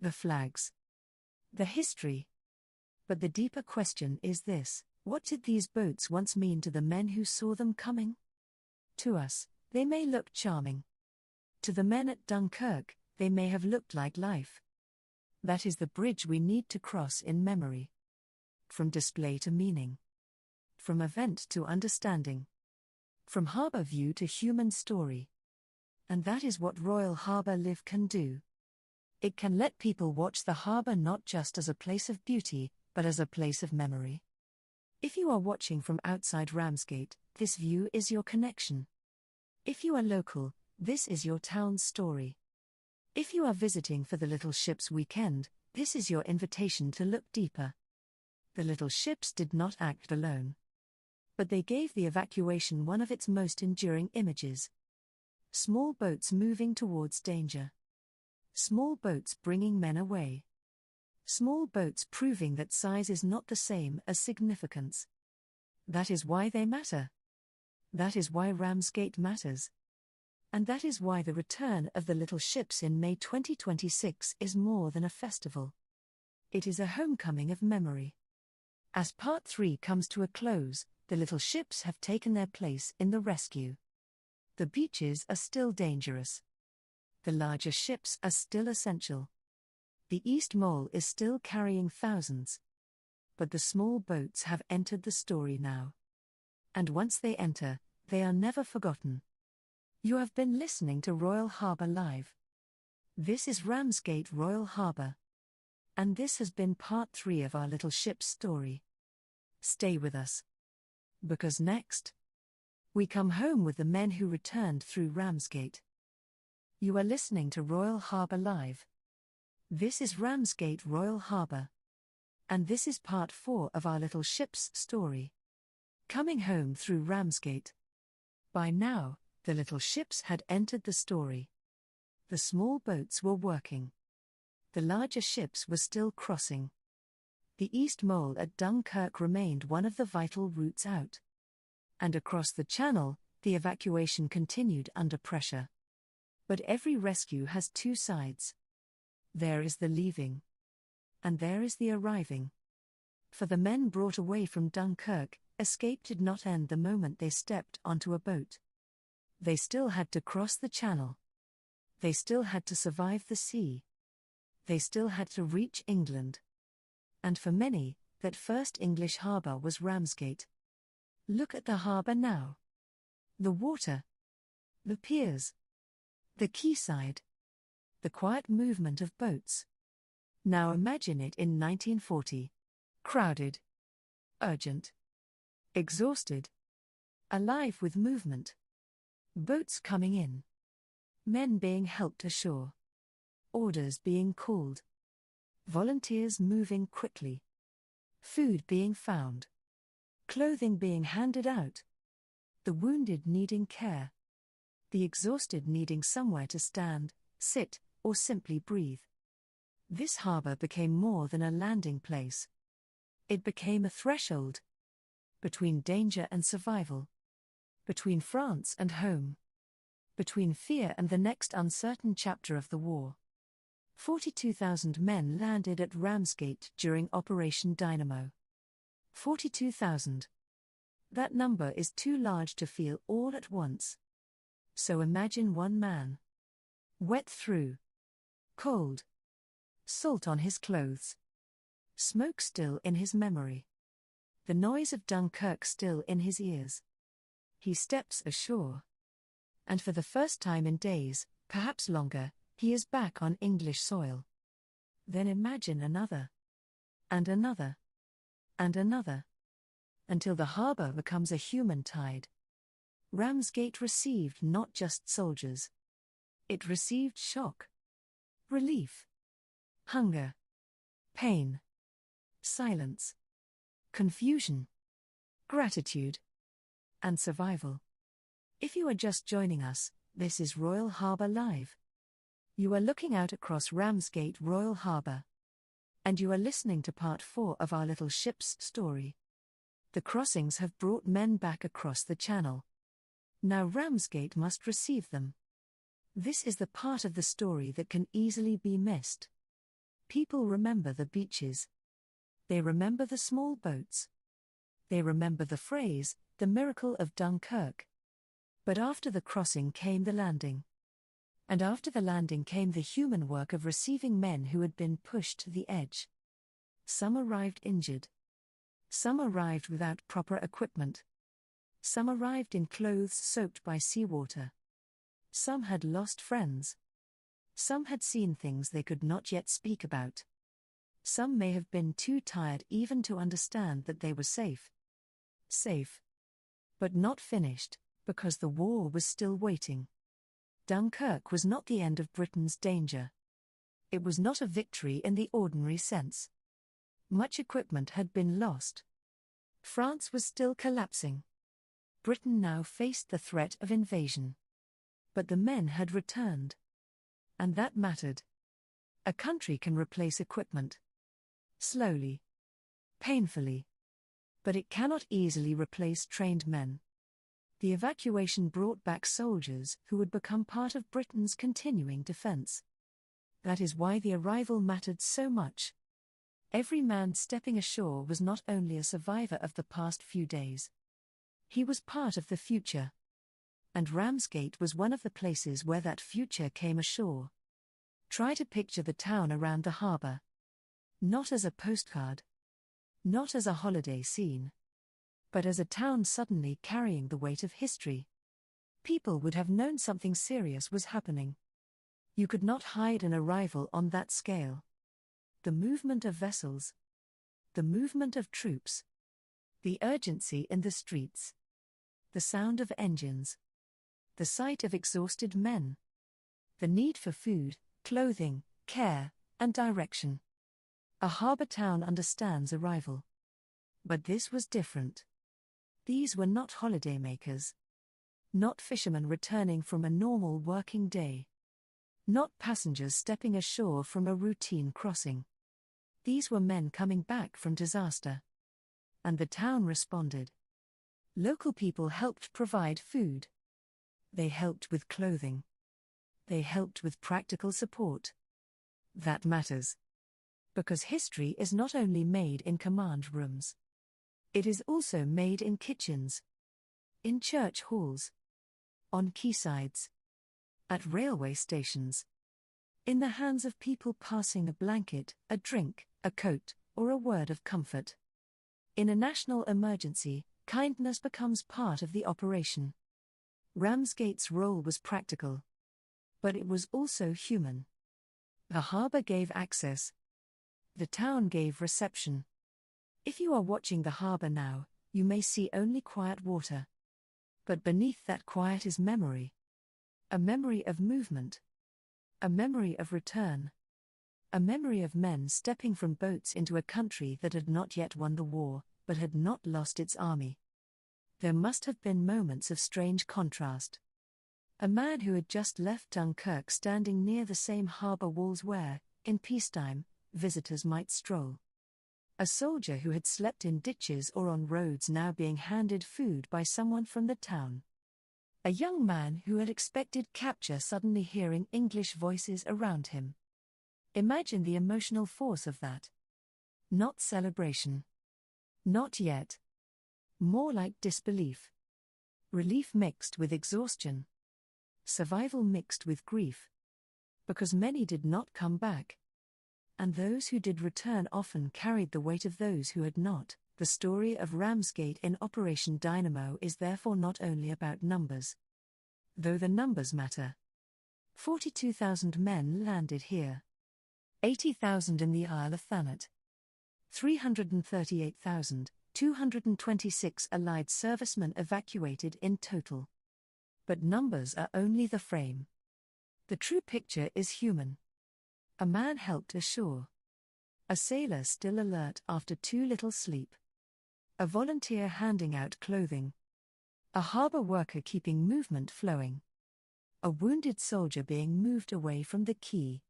The flags. The history. But the deeper question is this: what did these boats once mean to the men who saw them coming? To us, they may look charming. To the men at Dunkirk, they may have looked like life. That is the bridge we need to cross in memory. From display to meaning. From event to understanding. From harbour view to human story. And that is what Royal Harbour Live can do. It can let people watch the harbour not just as a place of beauty, but as a place of memory. If you are watching from outside Ramsgate, this view is your connection. If you are local, this is your town's story. If you are visiting for the Little Ships weekend, this is your invitation to look deeper. The little ships did not act alone. But they gave the evacuation one of its most enduring images. Small boats moving towards danger. Small boats bringing men away. Small boats proving that size is not the same as significance. That is why they matter. That is why Ramsgate matters. And that is why the return of the little ships in May 2026 is more than a festival. It is a homecoming of memory. As Part 3 comes to a close, the little ships have taken their place in the rescue. The beaches are still dangerous. The larger ships are still essential. The East Mole is still carrying thousands. But the small boats have entered the story now. And once they enter, they are never forgotten. You have been listening to Royal Harbour Live. This is Ramsgate Royal Harbour. And this has been Part 3 of our little ship's story. Stay with us. Because next, we come home with the men who returned through Ramsgate. You are listening to Royal Harbour Live. This is Ramsgate Royal Harbour. And this is Part 4 of our little ship's story. Coming home through Ramsgate. By now, the little ships had entered the story. The small boats were working. The larger ships were still crossing. The East Mole at Dunkirk remained one of the vital routes out. And across the Channel, the evacuation continued under pressure. But every rescue has two sides. There is the leaving. And there is the arriving. For the men brought away from Dunkirk, escape did not end the moment they stepped onto a boat. They still had to cross the Channel. They still had to survive the sea. They still had to reach England. And for many, that first English harbour was Ramsgate. Look at the harbour now. The water. The piers. The quayside. The quiet movement of boats. Now imagine it in 1940. Crowded. Urgent. Exhausted. Alive with movement. Boats coming in. Men being helped ashore. Orders being called. Volunteers moving quickly. Food being found. Clothing being handed out. The wounded needing care. The exhausted needing somewhere to stand, sit, or simply breathe. This harbour became more than a landing place. It became a threshold. Between danger and survival. Between France and home. Between fear and the next uncertain chapter of the war. 42,000 men landed at Ramsgate during Operation Dynamo. 42,000. That number is too large to feel all at once. So imagine one man. Wet through. Cold. Salt on his clothes. Smoke still in his memory. The noise of Dunkirk still in his ears. He steps ashore. And for the first time in days, perhaps longer, he is back on English soil. Then imagine another. And another. And another. Until the harbour becomes a human tide. Ramsgate received not just soldiers. It received shock. Relief. Hunger. Pain. Silence. Confusion. Gratitude. And survival. If you are just joining us, this is Royal Harbour Live. You are looking out across Ramsgate Royal Harbour. And you are listening to part 4 of our little ship's story. The crossings have brought men back across the Channel. Now Ramsgate must receive them. This is the part of the story that can easily be missed. People remember the beaches. They remember the small boats. They remember the phrase, the miracle of Dunkirk. But after the crossing came the landing. And after the landing came the human work of receiving men who had been pushed to the edge. Some arrived injured. Some arrived without proper equipment. Some arrived in clothes soaked by seawater. Some had lost friends. Some had seen things they could not yet speak about. Some may have been too tired even to understand that they were safe. Safe. But not finished, because the war was still waiting. Dunkirk was not the end of Britain's danger. It was not a victory in the ordinary sense. Much equipment had been lost. France was still collapsing. Britain now faced the threat of invasion. But the men had returned. And that mattered. A country can replace equipment. Slowly. Painfully. But it cannot easily replace trained men. The evacuation brought back soldiers who would become part of Britain's continuing defence. That is why the arrival mattered so much. Every man stepping ashore was not only a survivor of the past few days. He was part of the future. And Ramsgate was one of the places where that future came ashore. Try to picture the town around the harbour. Not as a postcard. Not as a holiday scene. But as a town suddenly carrying the weight of history. People would have known something serious was happening. You could not hide an arrival on that scale. The movement of vessels. The movement of troops. The urgency in the streets. The sound of engines. The sight of exhausted men. The need for food, clothing, care, and direction. A harbour town understands arrival. But this was different. These were not holidaymakers. Not fishermen returning from a normal working day. not passengers stepping ashore from a routine crossing. These were men coming back from disaster. And the town responded. Local people helped provide food. They helped with clothing. They helped with practical support. That matters. Because history is not only made in command rooms. It is also made in kitchens, in church halls, on quaysides, at railway stations, in the hands of people passing a blanket, a drink, a coat, or a word of comfort. In a national emergency, kindness becomes part of the operation. Ramsgate's role was practical. But it was also human. The harbour gave access. The town gave reception. If you are watching the harbour now, you may see only quiet water. But beneath that quiet is memory. A memory of movement. A memory of return. A memory of men stepping from boats into a country that had not yet won the war, but had not lost its army. There must have been moments of strange contrast. A man who had just left Dunkirk standing near the same harbour walls where, in peacetime, visitors might stroll. A soldier who had slept in ditches or on roads now being handed food by someone from the town. A young man who had expected capture suddenly hearing English voices around him. Imagine the emotional force of that. Not celebration. Not yet. More like disbelief. Relief mixed with exhaustion. Survival mixed with grief. Because many did not come back. And those who did return often carried the weight of those who had not. The story of Ramsgate in Operation Dynamo is therefore not only about numbers. Though the numbers matter. 42,000 men landed here. 80,000 in the Isle of Thanet. 338,226 Allied servicemen evacuated in total. But numbers are only the frame. The true picture is human. A man helped ashore. A sailor still alert after too little sleep. A volunteer handing out clothing. A harbour worker keeping movement flowing. A wounded soldier being moved away from the quay.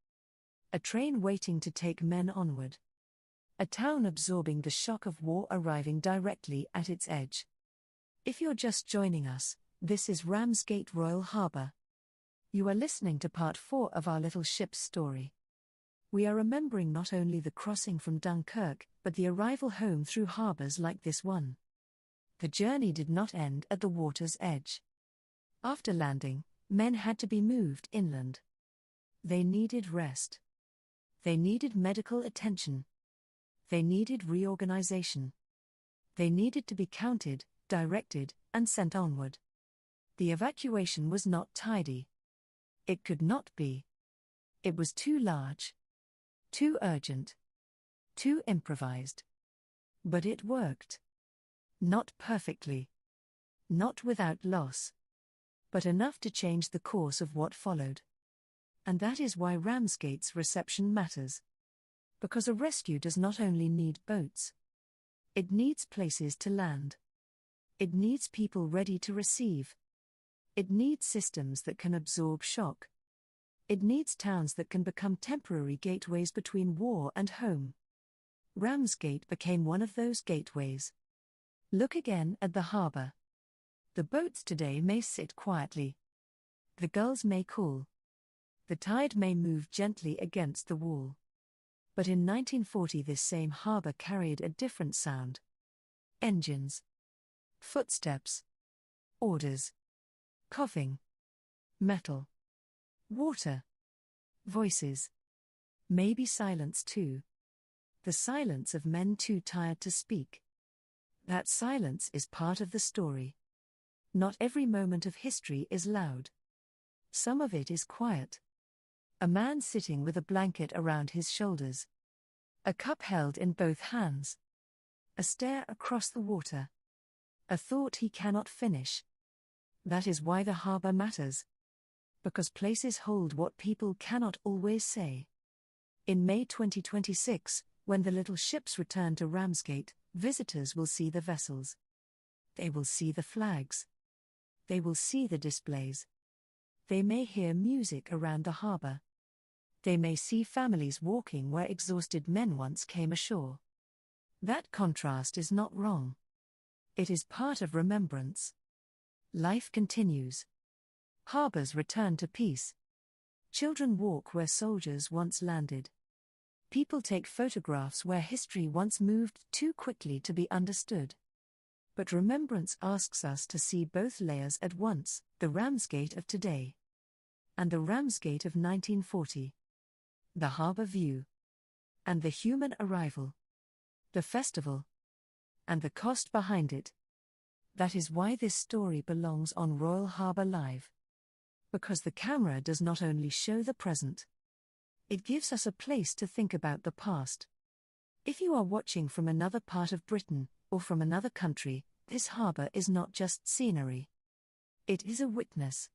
A train waiting to take men onward. A town absorbing the shock of war arriving directly at its edge. If you're just joining us, this is Ramsgate Royal Harbour. You are listening to part 4 of our little ship's story. We are remembering not only the crossing from Dunkirk, but the arrival home through harbours like this one. The journey did not end at the water's edge. After landing, men had to be moved inland. They needed rest. They needed medical attention. They needed reorganization. They needed to be counted, directed, and sent onward. The evacuation was not tidy. It could not be. It was too large. Too urgent. Too improvised. But it worked. Not perfectly. Not without loss. But enough to change the course of what followed. And that is why Ramsgate's reception matters. Because a rescue does not only need boats. It needs places to land. It needs people ready to receive. It needs systems that can absorb shock. It needs towns that can become temporary gateways between war and home. Ramsgate became one of those gateways. Look again at the harbour. The boats today may sit quietly. The gulls may call. The tide may move gently against the wall. But in 1940 this same harbour carried a different sound. Engines. Footsteps. Orders. Coughing. Metal. Water. Voices. Maybe silence too. The silence of men too tired to speak. That silence is part of the story. Not every moment of history is loud. Some of it is quiet. A man sitting with a blanket around his shoulders. A cup held in both hands. A stare across the water. A thought he cannot finish. That is why the harbour matters. Because places hold what people cannot always say. In May 2026, when the little ships return to Ramsgate, visitors will see the vessels. They will see the flags. They will see the displays. They may hear music around the harbour. They may see families walking where exhausted men once came ashore. That contrast is not wrong. It is part of remembrance. Life continues. Harbours return to peace. Children walk where soldiers once landed. People take photographs where history once moved too quickly to be understood. But remembrance asks us to see both layers at once, the Ramsgate of today and the Ramsgate of 1940. The harbour view and the human arrival. The festival and the cost behind it. That is why this story belongs on Royal Harbour Live. Because the camera does not only show the present, it gives us a place to think about the past. If you are watching from another part of Britain, or from another country, this harbour is not just scenery. It is a witness.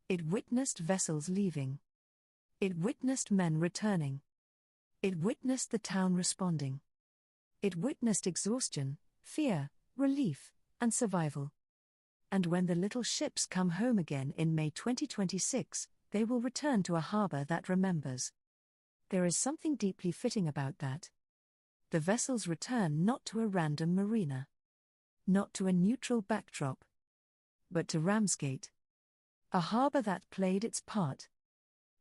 It witnessed vessels leaving. It witnessed men returning. It witnessed the town responding. It witnessed exhaustion, fear, relief, and survival. And when the little ships come home again in May 2026, they will return to a harbour that remembers. There is something deeply fitting about that. The vessels return not to a random marina, not to a neutral backdrop, but to Ramsgate. A harbour that played its part.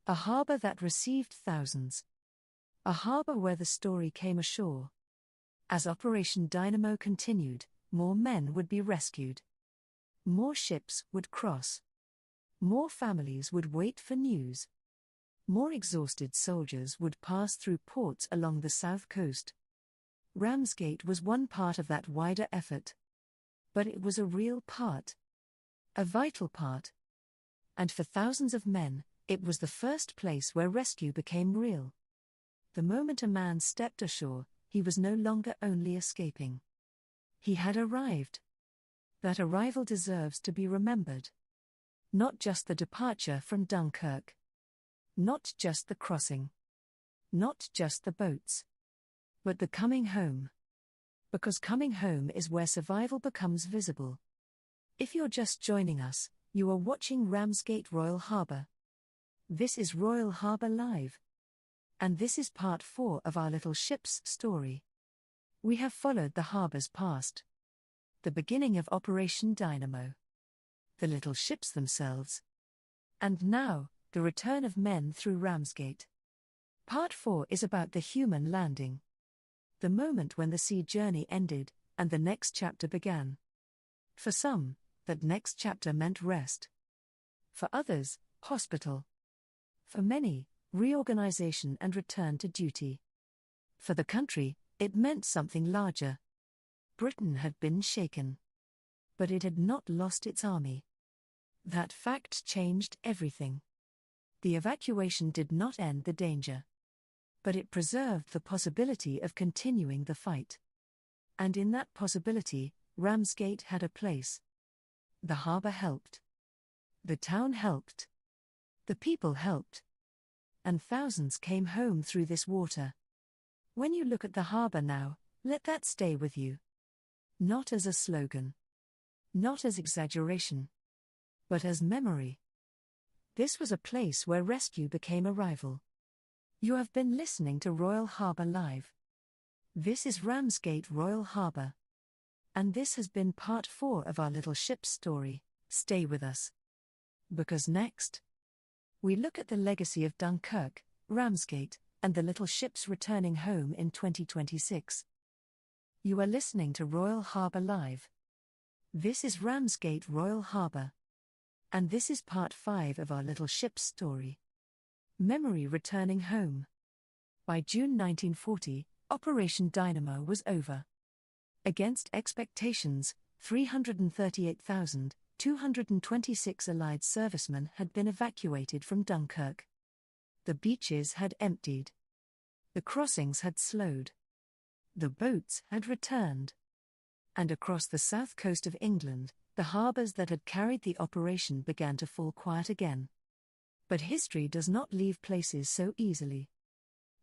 A harbour that received thousands. A harbour where the story came ashore. As Operation Dynamo continued, more men would be rescued. More ships would cross. More families would wait for news. More exhausted soldiers would pass through ports along the south coast. Ramsgate was one part of that wider effort. But it was a real part. A vital part. And for thousands of men, it was the first place where rescue became real. The moment a man stepped ashore, he was no longer only escaping. He had arrived. That arrival deserves to be remembered. Not just the departure from Dunkirk. Not just the crossing. Not just the boats. But the coming home. Because coming home is where survival becomes visible. If you're just joining us, you are watching Ramsgate Royal Harbour. This is Royal Harbour Live. And this is part 4 of our little ship's story. We have followed the harbour's past. The beginning of Operation Dynamo. The little ships themselves. And now, the return of men through Ramsgate. Part 4 is about the human landing. The moment when the sea journey ended, and the next chapter began. For some, that next chapter meant rest. For others, hospital. For many, reorganization and return to duty. For the country, it meant something larger. Britain had been shaken. But it had not lost its army. That fact changed everything. The evacuation did not end the danger. But it preserved the possibility of continuing the fight. And in that possibility, Ramsgate had a place. The harbour helped. The town helped. The people helped. And thousands came home through this water. When you look at the harbour now, let that stay with you. Not as a slogan. Not as exaggeration. But as memory. This was a place where rescue became arrival. You have been listening to Royal Harbour Live. This is Ramsgate Royal Harbour. And this has been part 4 of our little ship's story. Stay with us. Because next, we look at the legacy of Dunkirk, Ramsgate, and the little ships returning home in 2026. You are listening to Royal Harbour Live. This is Ramsgate Royal Harbour. And this is part 5 of our little ship's story. Memory returning home. By June 1940, Operation Dynamo was over. Against expectations, 338,226 Allied servicemen had been evacuated from Dunkirk. The beaches had emptied. The crossings had slowed. The boats had returned. And across the south coast of England, the harbours that had carried the operation began to fall quiet again. But history does not leave places so easily.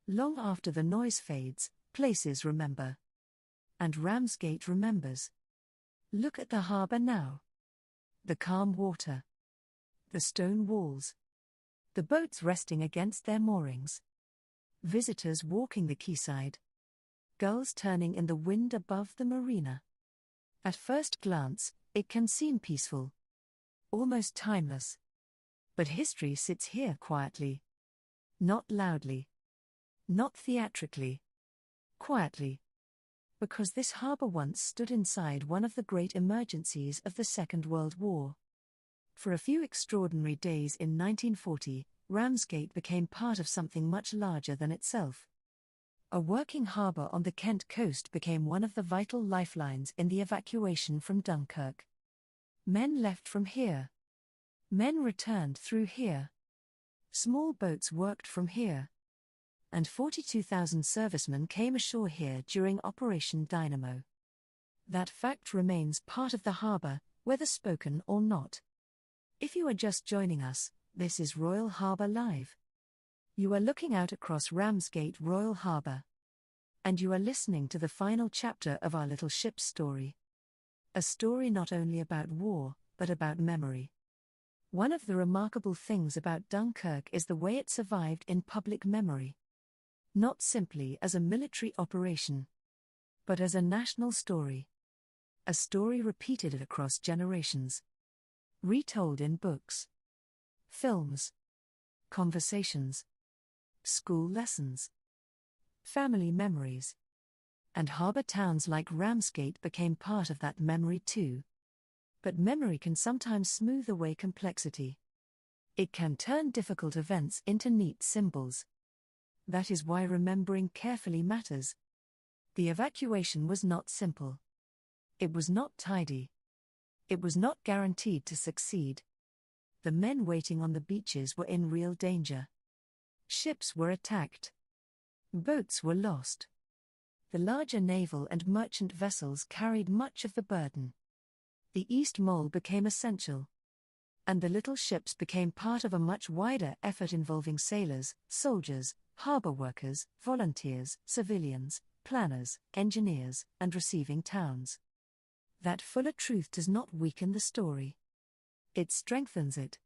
Long after the noise fades, places remember. And Ramsgate remembers. Look at the harbour now. The calm water. The stone walls. The boats resting against their moorings. Visitors walking the quayside. Gulls turning in the wind above the marina. At first glance, it can seem peaceful. Almost timeless. But history sits here quietly. Not loudly. Not theatrically. Quietly. Because this harbour once stood inside one of the great emergencies of the Second World War. For a few extraordinary days in 1940, Ramsgate became part of something much larger than itself. A working harbour on the Kent coast became one of the vital lifelines in the evacuation from Dunkirk. Men left from here. Men returned through here. Small boats worked from here. And 42,000 servicemen came ashore here during Operation Dynamo. That fact remains part of the harbour, whether spoken or not. If you are just joining us, this is Royal Harbour Live. You are looking out across Ramsgate Royal Harbour. And you are listening to the final chapter of our little ship's story. A story not only about war, but about memory. One of the remarkable things about Dunkirk is the way it survived in public memory. Not simply as a military operation, but as a national story. A story repeated across generations. Retold in books, films, conversations, school lessons, family memories. And harbour towns like Ramsgate became part of that memory too. But memory can sometimes smooth away complexity. It can turn difficult events into neat symbols. That is why remembering carefully matters. The evacuation was not simple. It was not tidy. It was not guaranteed to succeed. The men waiting on the beaches were in real danger. Ships were attacked. Boats were lost. The larger naval and merchant vessels carried much of the burden. The East Mole became essential. And the little ships became part of a much wider effort involving sailors, soldiers, harbour workers, volunteers, civilians, planners, engineers, and receiving towns. That fuller truth does not weaken the story. It strengthens it.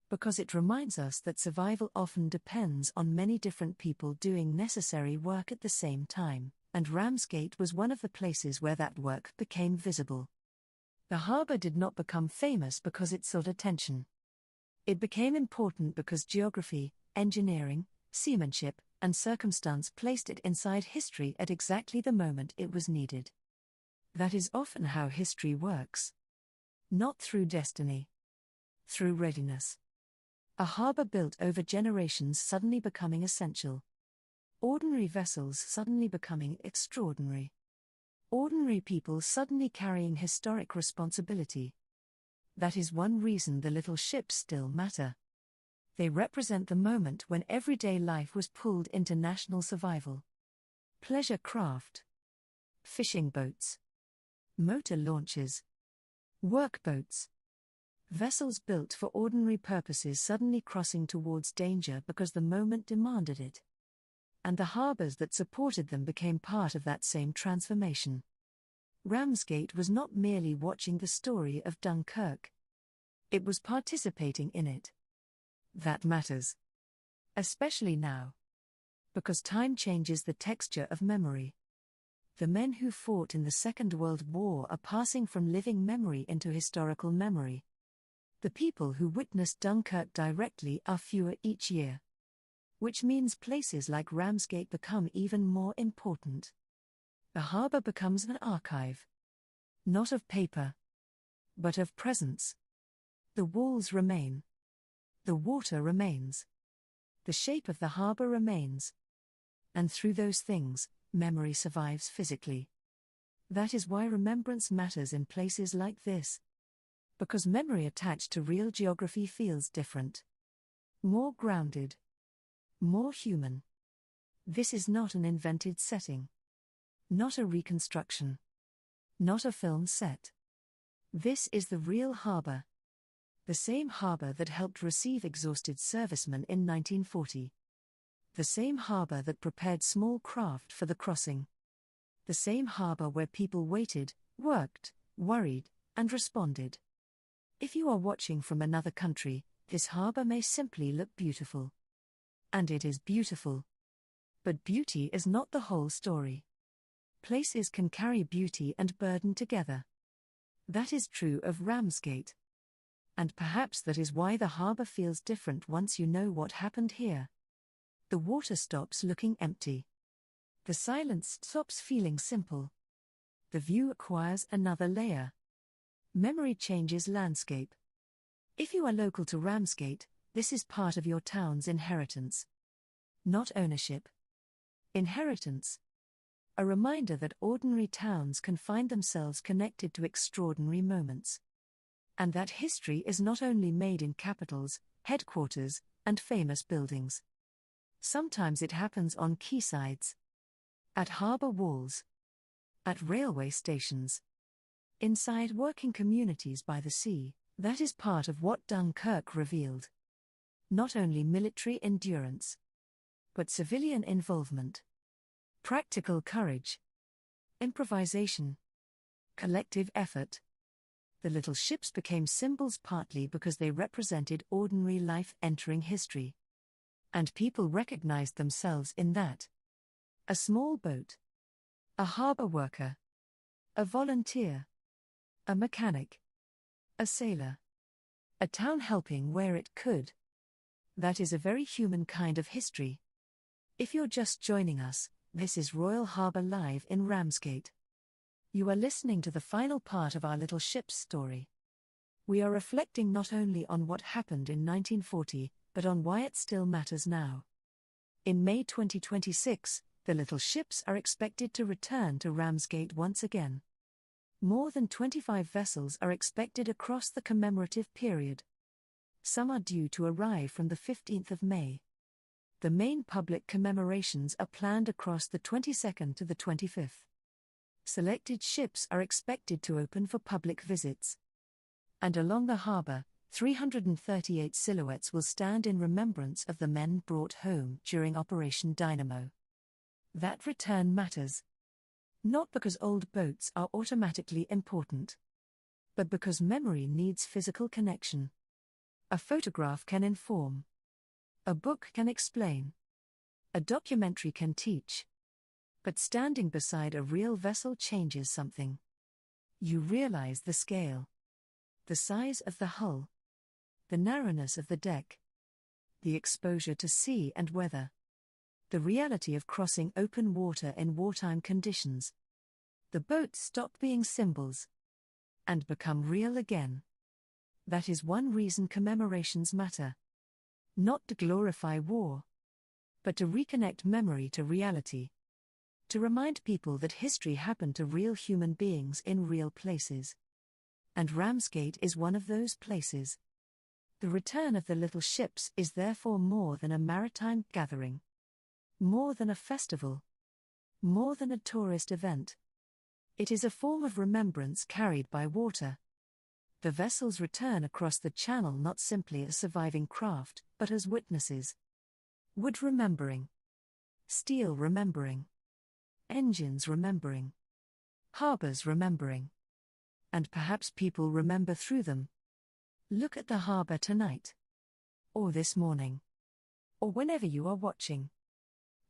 Because it reminds us that survival often depends on many different people doing necessary work at the same time, and Ramsgate was one of the places where that work became visible. The harbour did not become famous because it sought attention. It became important because geography, engineering, seamanship, and circumstance placed it inside history at exactly the moment it was needed. That is often how history works. Not through destiny. Through readiness. A harbour built over generations suddenly becoming essential. Ordinary vessels suddenly becoming extraordinary. Ordinary people suddenly carrying historic responsibility. That is one reason the little ships still matter. They represent the moment when everyday life was pulled into national survival. Pleasure craft. Fishing boats. Motor launches. Workboats. Vessels built for ordinary purposes suddenly crossing towards danger because the moment demanded it. And the harbours that supported them became part of that same transformation. Ramsgate was not merely watching the story of Dunkirk. It was participating in it. That matters. Especially now. Because time changes the texture of memory. The men who fought in the Second World War are passing from living memory into historical memory. The people who witnessed Dunkirk directly are fewer each year. Which means places like Ramsgate become even more important. The harbour becomes an archive. Not of paper, but of presence. The walls remain. The water remains. The shape of the harbour remains. And through those things, memory survives physically. That is why remembrance matters in places like this. Because memory attached to real geography feels different. More grounded. More human. This is not an invented setting. Not a reconstruction. Not a film set. This is the real harbour. The same harbour that helped receive exhausted servicemen in 1940. The same harbour that prepared small craft for the crossing. The same harbour where people waited, worked, worried, and responded. If you are watching from another country, This harbour may simply look beautiful. And it is beautiful. But beauty is not the whole story. Places can carry beauty and burden together. That is true of Ramsgate. And perhaps that is why the harbour feels different once you know what happened here. The water stops looking empty. The silence stops feeling simple. The view acquires another layer. Memory changes landscape. If you are local to Ramsgate, this is part of your town's inheritance. Not ownership. Inheritance. A reminder that ordinary towns can find themselves connected to extraordinary moments. And that history is not only made in capitals, headquarters, and famous buildings. Sometimes it happens on quaysides, at harbour walls, at railway stations, inside working communities by the sea. That is part of what Dunkirk revealed. Not only military endurance, but civilian involvement, practical courage, improvisation, collective effort. The little ships became symbols partly because they represented ordinary life entering history. And people recognized themselves in that. A small boat, a harbour worker, a volunteer, a mechanic, a sailor, a town helping where it could. That is a very human kind of history. If you're just joining us, this is Royal Harbour Live in Ramsgate. You are listening to the final part of our little ship's story. We are reflecting not only on what happened in 1940, but on why it still matters now. In May 2026, the little ships are expected to return to Ramsgate once again. More than 25 vessels are expected across the commemorative period. Some are due to arrive from the 15th of May. The main public commemorations are planned across the 22nd to the 25th. Selected ships are expected to open for public visits. And along the harbour, 338 silhouettes will stand in remembrance of the men brought home during Operation Dynamo. That return matters. Not because old boats are automatically important, but because memory needs physical connection. A photograph can inform. A book can explain. A documentary can teach. But standing beside a real vessel changes something. You realize the scale, the size of the hull, the narrowness of the deck, the exposure to sea and weather, the reality of crossing open water in wartime conditions. The boats stop being symbols and become real again. That is one reason commemorations matter. Not to glorify war, but to reconnect memory to reality. To remind people that history happened to real human beings in real places. And Ramsgate is one of those places. The return of the little ships is therefore more than a maritime gathering. More than a festival. More than a tourist event. It is a form of remembrance carried by water. The vessels return across the channel not simply as surviving craft, but as witnesses. Wood remembering. Steel remembering. Engines remembering. Harbours remembering. And perhaps people remember through them. Look at the harbour tonight. Or this morning. Or whenever you are watching.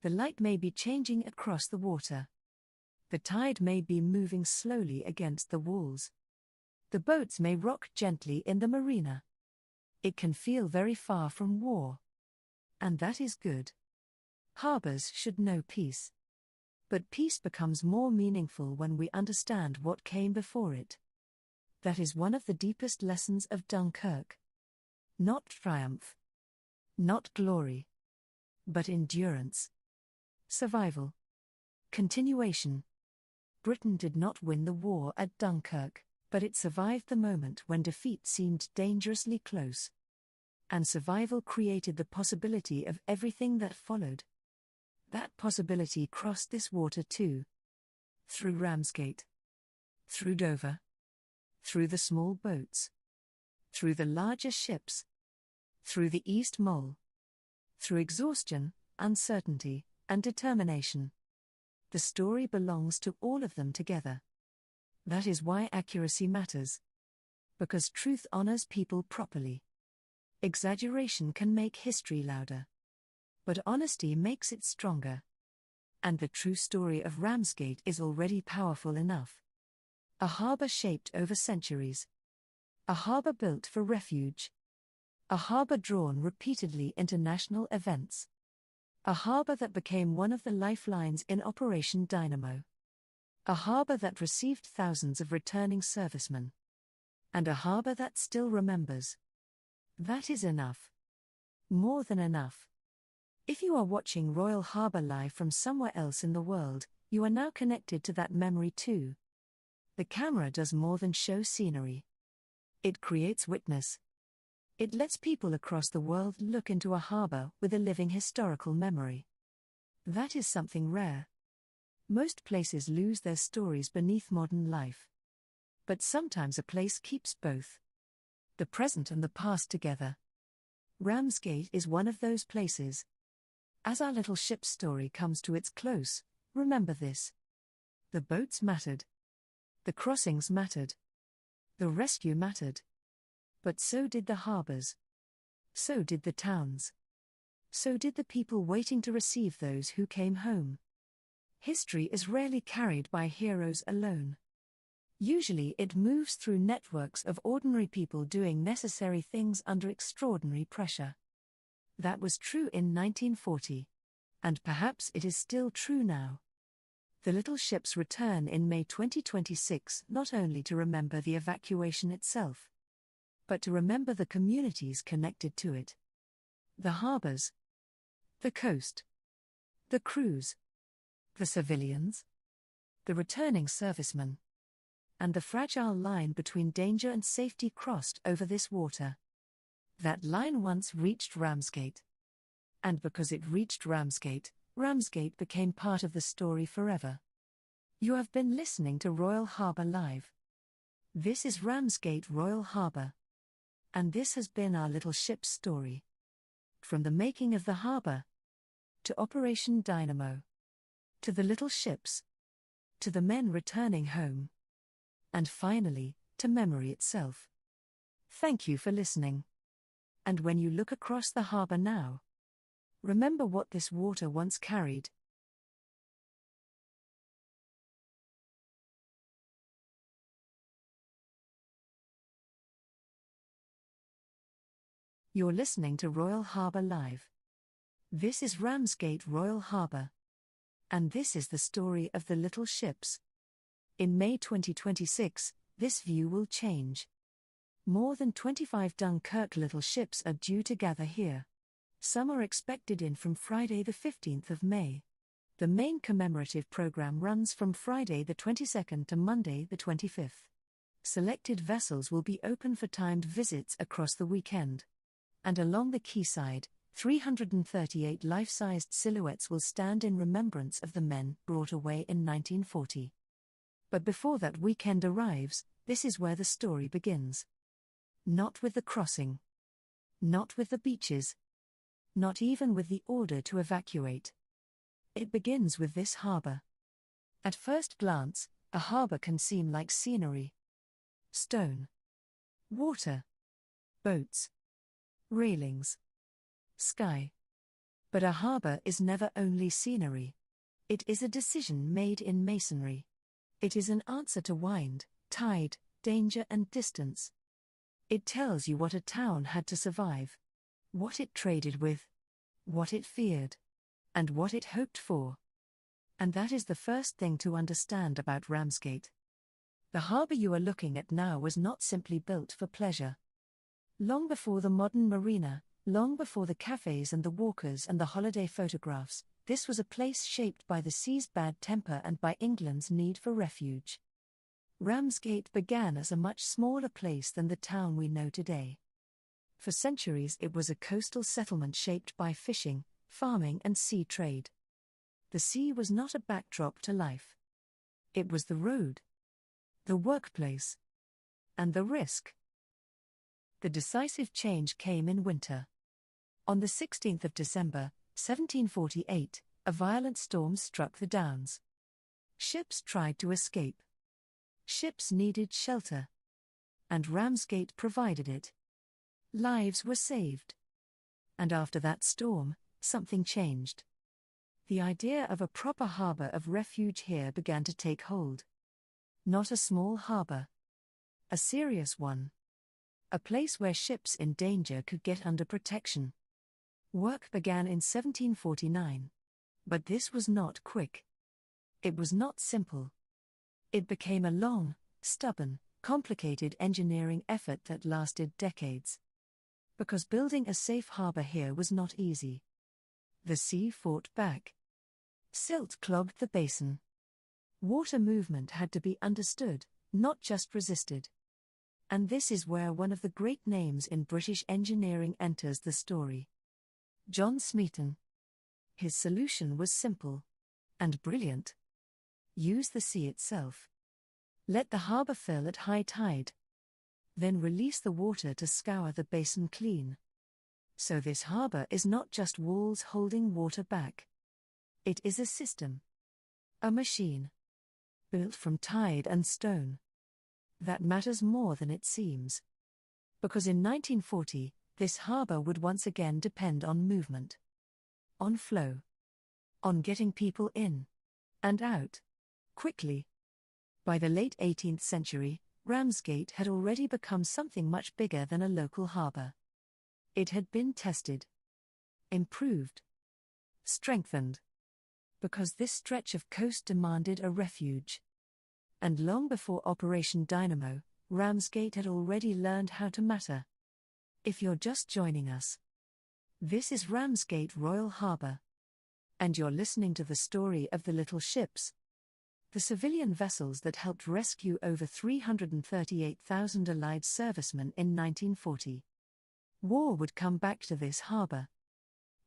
The light may be changing across the water. The tide may be moving slowly against the walls. The boats may rock gently in the marina. It can feel very far from war. And that is good. Harbours should know peace. But peace becomes more meaningful when we understand what came before it. That is one of the deepest lessons of Dunkirk. Not triumph. Not glory. But endurance. Survival. Continuation. Britain did not win the war at Dunkirk, but it survived the moment when defeat seemed dangerously close. And survival created the possibility of everything that followed. That possibility crossed this water too. Through Ramsgate. Through Dover. Through the small boats. Through the larger ships. Through the East Mole. Through exhaustion, uncertainty, and determination. The story belongs to all of them together. That is why accuracy matters. Because truth honors people properly. Exaggeration can make history louder, but honesty makes it stronger. And the true story of Ramsgate is already powerful enough. A harbour shaped over centuries. A harbour built for refuge. A harbour drawn repeatedly into national events. A harbour that became one of the lifelines in Operation Dynamo. A harbour that received thousands of returning servicemen. And a harbour that still remembers. That is enough. More than enough. If you are watching Royal Harbour live from somewhere else in the world, you are now connected to that memory too. The camera does more than show scenery. It creates witness. It lets people across the world look into a harbour with a living historical memory. That is something rare. Most places lose their stories beneath modern life. But sometimes a place keeps both. The present and the past together. Ramsgate is one of those places. As our little ship's story comes to its close, remember this. The boats mattered. The crossings mattered. The rescue mattered. But so did the harbours. So did the towns. So did the people waiting to receive those who came home. History is rarely carried by heroes alone. Usually it moves through networks of ordinary people doing necessary things under extraordinary pressure. That was true in 1940. And perhaps it is still true now. The little ships return in May 2026 not only to remember the evacuation itself, but to remember the communities connected to it. The harbours, the coast, the crews, the civilians, the returning servicemen, and the fragile line between danger and safety crossed over this water. That line once reached Ramsgate. And because it reached Ramsgate, Ramsgate became part of the story forever. You have been listening to Royal Harbour Live. This is Ramsgate Royal Harbour. And this has been our little ship's story. From the making of the harbour, to Operation Dynamo, to the little ships, to the men returning home, and finally, to memory itself. Thank you for listening. And when you look across the harbour now, remember what this water once carried. You're listening to Royal Harbour Live. This is Ramsgate Royal Harbour. And this is the story of the little ships. In May 2026, this view will change. More than 25 Dunkirk little ships are due to gather here. Some are expected in from Friday the 15th of May. The main commemorative program runs from Friday the 22nd to Monday the 25th. Selected vessels will be open for timed visits across the weekend. And along the quayside, 338 life-sized silhouettes will stand in remembrance of the men brought away in 1940. But before that weekend arrives, this is where the story begins. Not with the crossing. Not with the beaches. Not even with the order to evacuate. It begins with this harbour. At first glance, a harbour can seem like scenery. Stone. Water. Boats. Railings. Sky. But a harbour is never only scenery. It is a decision made in masonry. It is an answer to wind, tide, danger and distance. It tells you what a town had to survive. What it traded with. What it feared. And what it hoped for. And that is the first thing to understand about Ramsgate. The harbour you are looking at now was not simply built for pleasure. Long before the modern marina, long before the cafes and the walkers and the holiday photographs, this was a place shaped by the sea's bad temper and by England's need for refuge. Ramsgate began as a much smaller place than the town we know today. For centuries it was a coastal settlement shaped by fishing, farming and sea trade. The sea was not a backdrop to life. It was the road, the workplace, and the risk. The decisive change came in winter. On the 16th of December, 1748, a violent storm struck the Downs. Ships tried to escape. Ships needed shelter. And Ramsgate provided it. Lives were saved. And after that storm, something changed. The idea of a proper harbour of refuge here began to take hold. Not a small harbour. A serious one. A place where ships in danger could get under protection. Work began in 1749. But this was not quick. It was not simple. It became a long, stubborn, complicated engineering effort that lasted decades. Because building a safe harbour here was not easy. The sea fought back. Silt clogged the basin. Water movement had to be understood, not just resisted. And this is where one of the great names in British engineering enters the story. John Smeaton. His solution was simple. And brilliant. Use the sea itself. Let the harbour fill at high tide. Then release the water to scour the basin clean. So this harbour is not just walls holding water back. It is a system. A machine. Built from tide and stone. That matters more than it seems. Because in 1940, this harbour would once again depend on movement. On flow. On getting people in. And out. Quickly. By the late 18th century, Ramsgate had already become something much bigger than a local harbour. It had been tested. Improved. Strengthened. Because this stretch of coast demanded a refuge. And long before Operation Dynamo, Ramsgate had already learned how to matter. If you're just joining us, this is Ramsgate Royal Harbour. And you're listening to the story of the little ships. The civilian vessels that helped rescue over 338,000 Allied servicemen in 1940. War would come back to this harbour.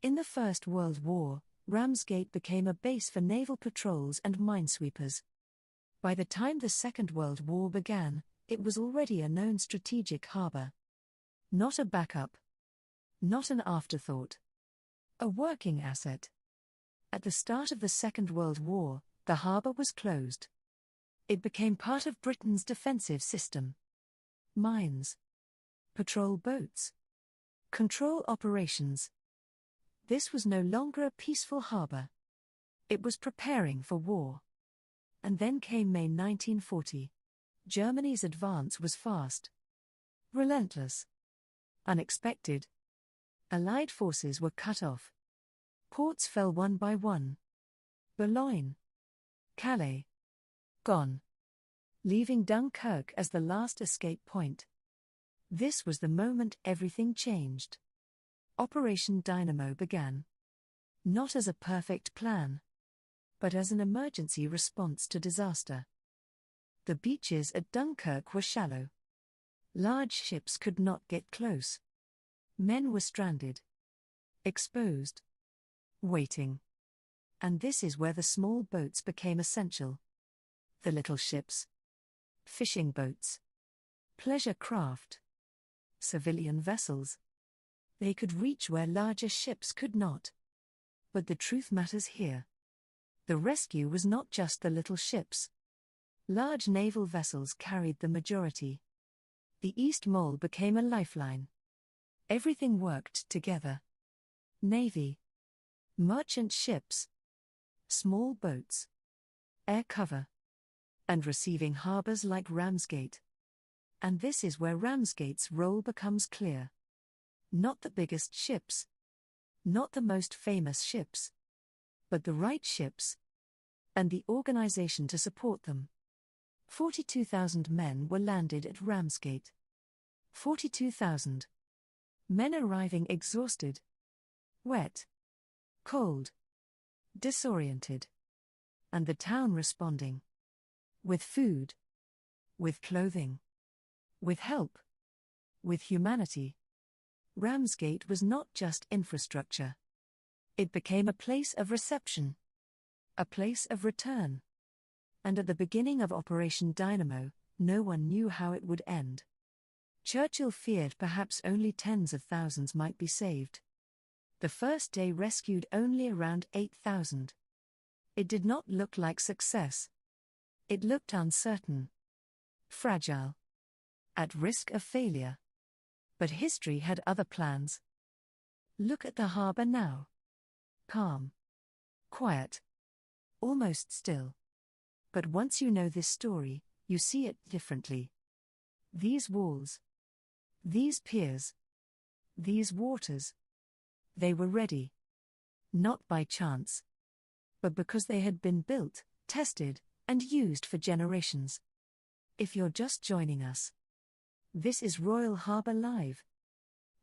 In the First World War, Ramsgate became a base for naval patrols and minesweepers. By the time the Second World War began, it was already a known strategic harbour. Not a backup. Not an afterthought. A working asset. At the start of the Second World War, the harbour was closed. It became part of Britain's defensive system. Mines. Patrol boats. Control operations. This was no longer a peaceful harbour. It was preparing for war. And then came May 1940. Germany's advance was fast. Relentless. Unexpected. Allied forces were cut off. Ports fell one by one. Boulogne. Calais. Gone. Leaving Dunkirk as the last escape point. This was the moment everything changed. Operation Dynamo began. Not as a perfect plan, but as an emergency response to disaster. The beaches at Dunkirk were shallow. Large ships could not get close. Men were stranded. Exposed. Waiting. And this is where the small boats became essential. The little ships. Fishing boats. Pleasure craft. Civilian vessels. They could reach where larger ships could not. But the truth matters here. The rescue was not just the little ships. Large naval vessels carried the majority. The East Mole became a lifeline. Everything worked together. Navy. Merchant ships. Small boats. Air cover. And receiving harbours like Ramsgate. And this is where Ramsgate's role becomes clear. Not the biggest ships. Not the most famous ships. But the right ships. And the organisation to support them. 42,000 men were landed at Ramsgate. 42,000. Men arriving exhausted. Wet. Cold. Disoriented. And the town responding. With food. With clothing. With help. With humanity. Ramsgate was not just infrastructure. It became a place of reception. A place of return. And at the beginning of Operation Dynamo, no one knew how it would end. Churchill feared perhaps only tens of thousands might be saved. The first day rescued only around 8,000. It did not look like success. It looked uncertain. Fragile. At risk of failure. But history had other plans. Look at the harbour now. Calm. Quiet. Almost still. But once you know this story, you see it differently. These walls. These piers. These waters. They were ready. Not by chance. But because they had been built, tested, and used for generations. If you're just joining us, this is Royal Harbour Live.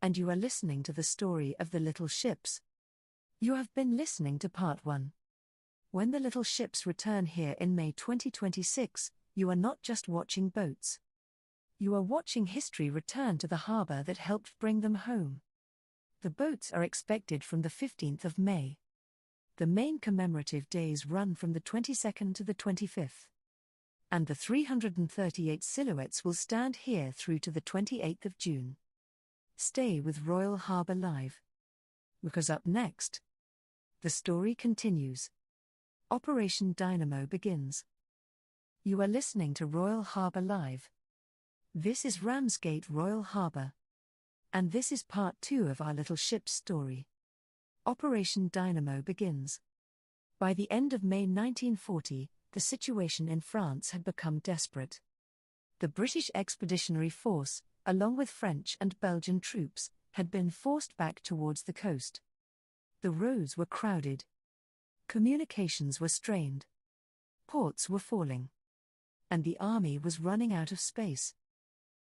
And you are listening to the story of the little ships. You have been listening to part 1. When the little ships return here in May 2026, you are not just watching boats. You are watching history return to the harbour that helped bring them home. The boats are expected from the 15th of May. The main commemorative days run from the 22nd to the 25th. And the 338 silhouettes will stand here through to the 28th of June. Stay with Royal Harbour Live. Because up next, the story continues. Operation Dynamo begins. You are listening to Royal Harbour Live. This is Ramsgate Royal Harbour. And this is part 2 of our little ship's story. Operation Dynamo begins. By the end of May 1940, the situation in France had become desperate. The British Expeditionary Force, along with French and Belgian troops, had been forced back towards the coast. The roads were crowded. Communications were strained. Ports were falling. And the army was running out of space.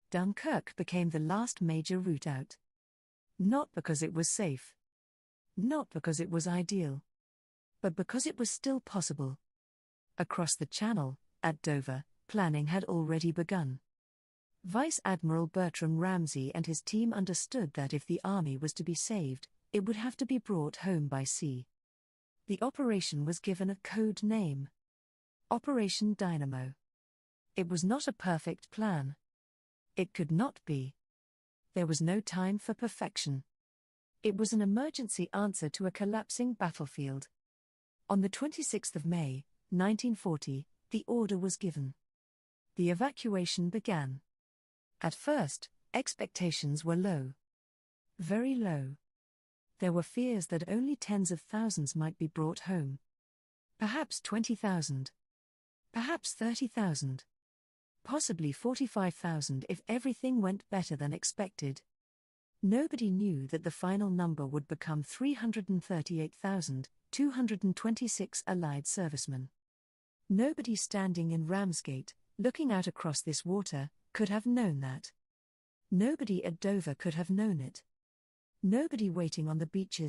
Dunkirk became the last major route out. Not because it was safe. Not because it was ideal. But because it was still possible. Across the Channel, at Dover, planning had already begun. Vice Admiral Bertram Ramsay and his team understood that if the army was to be saved, it would have to be brought home by sea. The operation was given a code name: Operation Dynamo. It was not a perfect plan. It could not be. There was no time for perfection. It was an emergency answer to a collapsing battlefield. On the 26th of May, 1940, the order was given. The evacuation began. At first, expectations were low. Very low. There were fears that only tens of thousands might be brought home. Perhaps 20,000. Perhaps 30,000. Possibly 45,000 if everything went better than expected. Nobody knew that the final number would become 338,226 Allied servicemen. Nobody standing in Ramsgate, looking out across this water, could have known that. Nobody at Dover could have known it. Nobody waiting on the beaches